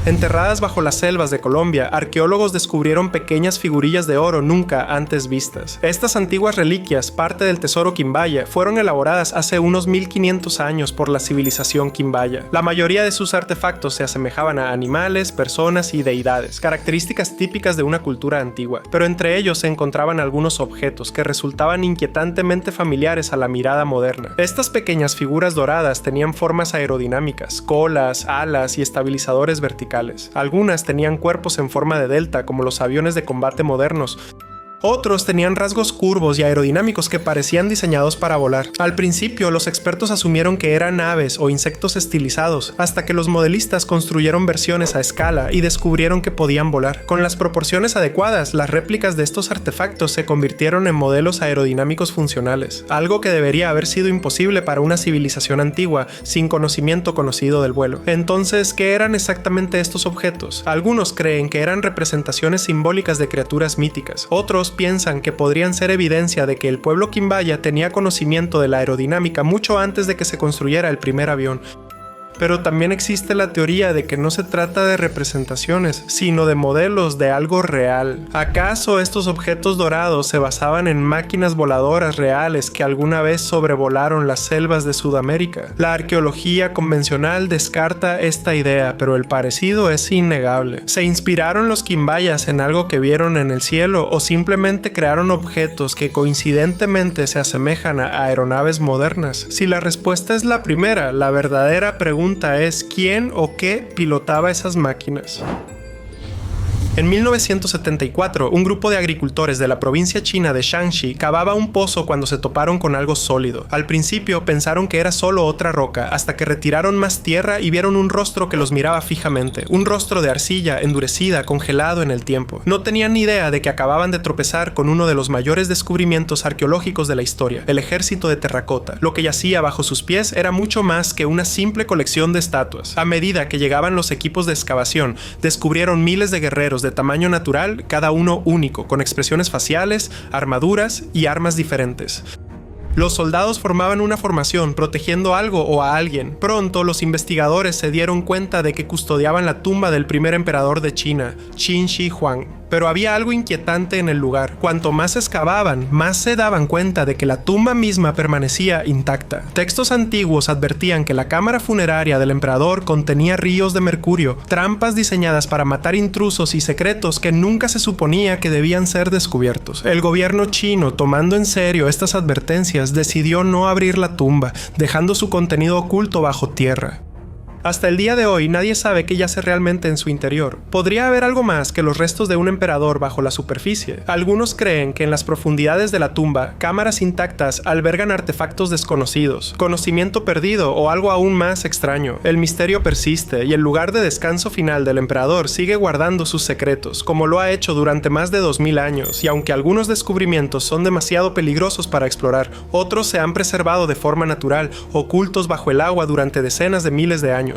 Enterradas bajo las selvas de Colombia, arqueólogos descubrieron pequeñas figurillas de oro nunca antes vistas. Estas antiguas reliquias, parte del tesoro quimbaya, fueron elaboradas hace unos 1500 años por la civilización quimbaya. La mayoría de sus artefactos se asemejaban a animales, personas y deidades, características típicas de una cultura antigua, pero entre ellos se encontraban algunos objetos que resultaban inquietantemente familiares a la mirada moderna. Estas pequeñas figuras doradas tenían formas aerodinámicas, colas, alas y estabilizadores verticales. Algunas tenían cuerpos en forma de delta, como los aviones de combate modernos. Otros tenían rasgos curvos y aerodinámicos que parecían diseñados para volar. Al principio, los expertos asumieron que eran aves o insectos estilizados, hasta que los modelistas construyeron versiones a escala y descubrieron que podían volar. Con las proporciones adecuadas, las réplicas de estos artefactos se convirtieron en modelos aerodinámicos funcionales, algo que debería haber sido imposible para una civilización antigua sin conocimiento conocido del vuelo. Entonces, ¿qué eran exactamente estos objetos? Algunos creen que eran representaciones simbólicas de criaturas míticas. Otros piensan que podrían ser evidencia de que el pueblo quimbaya tenía conocimiento de la aerodinámica mucho antes de que se construyera el primer avión. Pero también existe la teoría de que no se trata de representaciones, sino de modelos de algo real. ¿Acaso estos objetos dorados se basaban en máquinas voladoras reales que alguna vez sobrevolaron las selvas de Sudamérica? La arqueología convencional descarta esta idea, pero el parecido es innegable. ¿Se inspiraron los quimbayas en algo que vieron en el cielo o simplemente crearon objetos que coincidentemente se asemejan a aeronaves modernas? Si la respuesta es la primera, la verdadera pregunta es ¿quién o qué pilotaba esas máquinas? En 1974, un grupo de agricultores de la provincia china de Shanxi cavaba un pozo cuando se toparon con algo sólido. Al principio pensaron que era solo otra roca, hasta que retiraron más tierra y vieron un rostro que los miraba fijamente, un rostro de arcilla endurecida, congelado en el tiempo. No tenían ni idea de que acababan de tropezar con uno de los mayores descubrimientos arqueológicos de la historia, el ejército de terracota. Lo que yacía bajo sus pies era mucho más que una simple colección de estatuas. A medida que llegaban los equipos de excavación, descubrieron miles de guerreros de tamaño natural, cada uno único, con expresiones faciales, armaduras y armas diferentes. Los soldados formaban una formación protegiendo algo o a alguien. Pronto los investigadores se dieron cuenta de que custodiaban la tumba del primer emperador de China, Qin Shi Huang. Pero había algo inquietante en el lugar. Cuanto más excavaban, más se daban cuenta de que la tumba misma permanecía intacta. Textos antiguos advertían que la cámara funeraria del emperador contenía ríos de mercurio, trampas diseñadas para matar intrusos y secretos que nunca se suponía que debían ser descubiertos. El gobierno chino, tomando en serio estas advertencias, decidió no abrir la tumba, dejando su contenido oculto bajo tierra. Hasta el día de hoy nadie sabe qué yace realmente en su interior. ¿Podría haber algo más que los restos de un emperador bajo la superficie? Algunos creen que en las profundidades de la tumba, cámaras intactas albergan artefactos desconocidos, conocimiento perdido o algo aún más extraño. El misterio persiste y el lugar de descanso final del emperador sigue guardando sus secretos, como lo ha hecho durante más de 2000 años, y aunque algunos descubrimientos son demasiado peligrosos para explorar, otros se han preservado de forma natural, ocultos bajo el agua durante decenas de miles de años.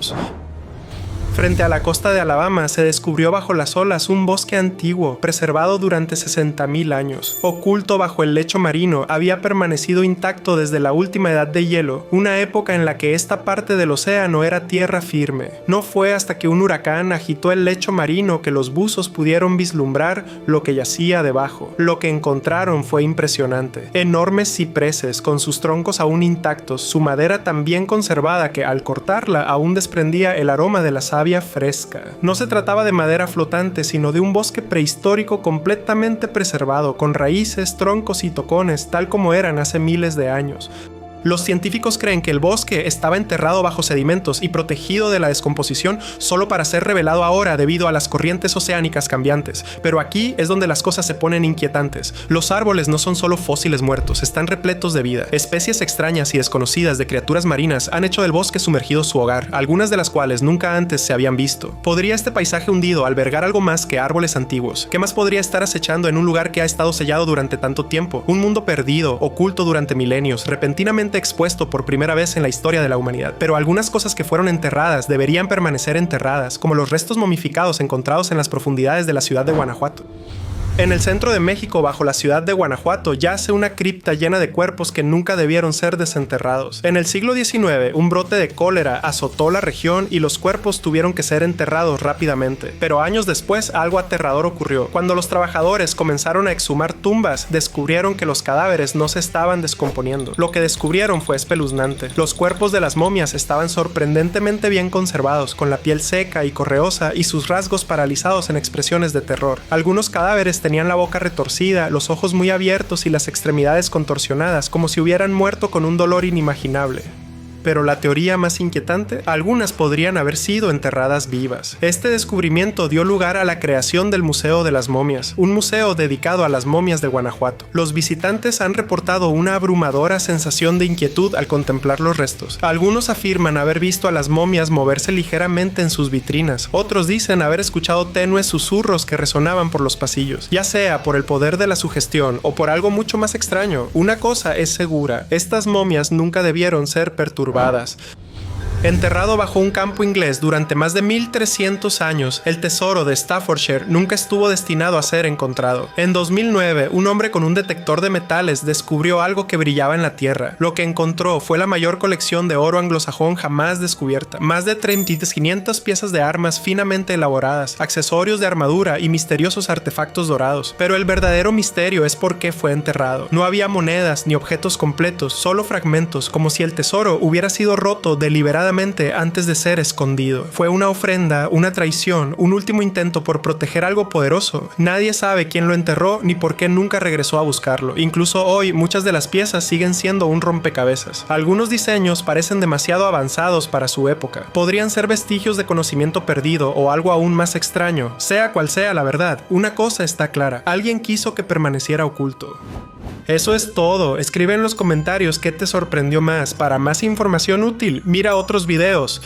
Frente a la costa de Alabama se descubrió bajo las olas un bosque antiguo, preservado durante 60.000 años. Oculto bajo el lecho marino, había permanecido intacto desde la última edad de hielo, una época en la que esta parte del océano era tierra firme. No fue hasta que un huracán agitó el lecho marino que los buzos pudieron vislumbrar lo que yacía debajo. Lo que encontraron fue impresionante. Enormes cipreses, con sus troncos aún intactos, su madera tan bien conservada que al cortarla aún desprendía el aroma de la savia fresca. No se trataba de madera flotante, sino de un bosque prehistórico completamente preservado, con raíces, troncos y tocones, tal como eran hace miles de años. Los científicos creen que el bosque estaba enterrado bajo sedimentos y protegido de la descomposición solo para ser revelado ahora debido a las corrientes oceánicas cambiantes. Pero aquí es donde las cosas se ponen inquietantes. Los árboles no son solo fósiles muertos, están repletos de vida. Especies extrañas y desconocidas de criaturas marinas han hecho del bosque sumergido su hogar, algunas de las cuales nunca antes se habían visto. ¿Podría este paisaje hundido albergar algo más que árboles antiguos? ¿Qué más podría estar acechando en un lugar que ha estado sellado durante tanto tiempo? Un mundo perdido, oculto durante milenios, repentinamente expuesto por primera vez en la historia de la humanidad. Pero algunas cosas que fueron enterradas deberían permanecer enterradas, como los restos momificados encontrados en las profundidades de la ciudad de Guanajuato. En el centro de México, bajo la ciudad de Guanajuato, yace una cripta llena de cuerpos que nunca debieron ser desenterrados. En el siglo XIX, un brote de cólera azotó la región y los cuerpos tuvieron que ser enterrados rápidamente. Pero años después, algo aterrador ocurrió. Cuando los trabajadores comenzaron a exhumar tumbas, descubrieron que los cadáveres no se estaban descomponiendo. Lo que descubrieron fue espeluznante. Los cuerpos de las momias estaban sorprendentemente bien conservados, con la piel seca y correosa y sus rasgos paralizados en expresiones de terror. Algunos cadáveres tenían la boca retorcida, los ojos muy abiertos y las extremidades contorsionadas, como si hubieran muerto con un dolor inimaginable. Pero la teoría más inquietante, algunas podrían haber sido enterradas vivas. Este descubrimiento dio lugar a la creación del Museo de las Momias, un museo dedicado a las momias de Guanajuato. Los visitantes han reportado una abrumadora sensación de inquietud al contemplar los restos. Algunos afirman haber visto a las momias moverse ligeramente en sus vitrinas. Otros dicen haber escuchado tenues susurros que resonaban por los pasillos. Ya sea por el poder de la sugestión o por algo mucho más extraño, una cosa es segura: estas momias nunca debieron ser perturbadas. Enterrado bajo un campo inglés durante más de 1300 años, el tesoro de Staffordshire nunca estuvo destinado a ser encontrado. En 2009, un hombre con un detector de metales descubrió algo que brillaba en la tierra. Lo que encontró fue la mayor colección de oro anglosajón jamás descubierta. Más de 500 piezas de armas finamente elaboradas, accesorios de armadura y misteriosos artefactos dorados. Pero el verdadero misterio es por qué fue enterrado. No había monedas ni objetos completos, solo fragmentos, como si el tesoro hubiera sido roto deliberadamente antes de ser escondido. Fue una ofrenda, una traición, un último intento por proteger algo poderoso. Nadie sabe quién lo enterró ni por qué nunca regresó a buscarlo. Incluso hoy, muchas de las piezas siguen siendo un rompecabezas. Algunos diseños parecen demasiado avanzados para su época. Podrían ser vestigios de conocimiento perdido o algo aún más extraño. Sea cual sea la verdad, una cosa está clara: alguien quiso que permaneciera oculto. Eso es todo. Escribe en los comentarios qué te sorprendió más. Para más información útil, mira otros videos.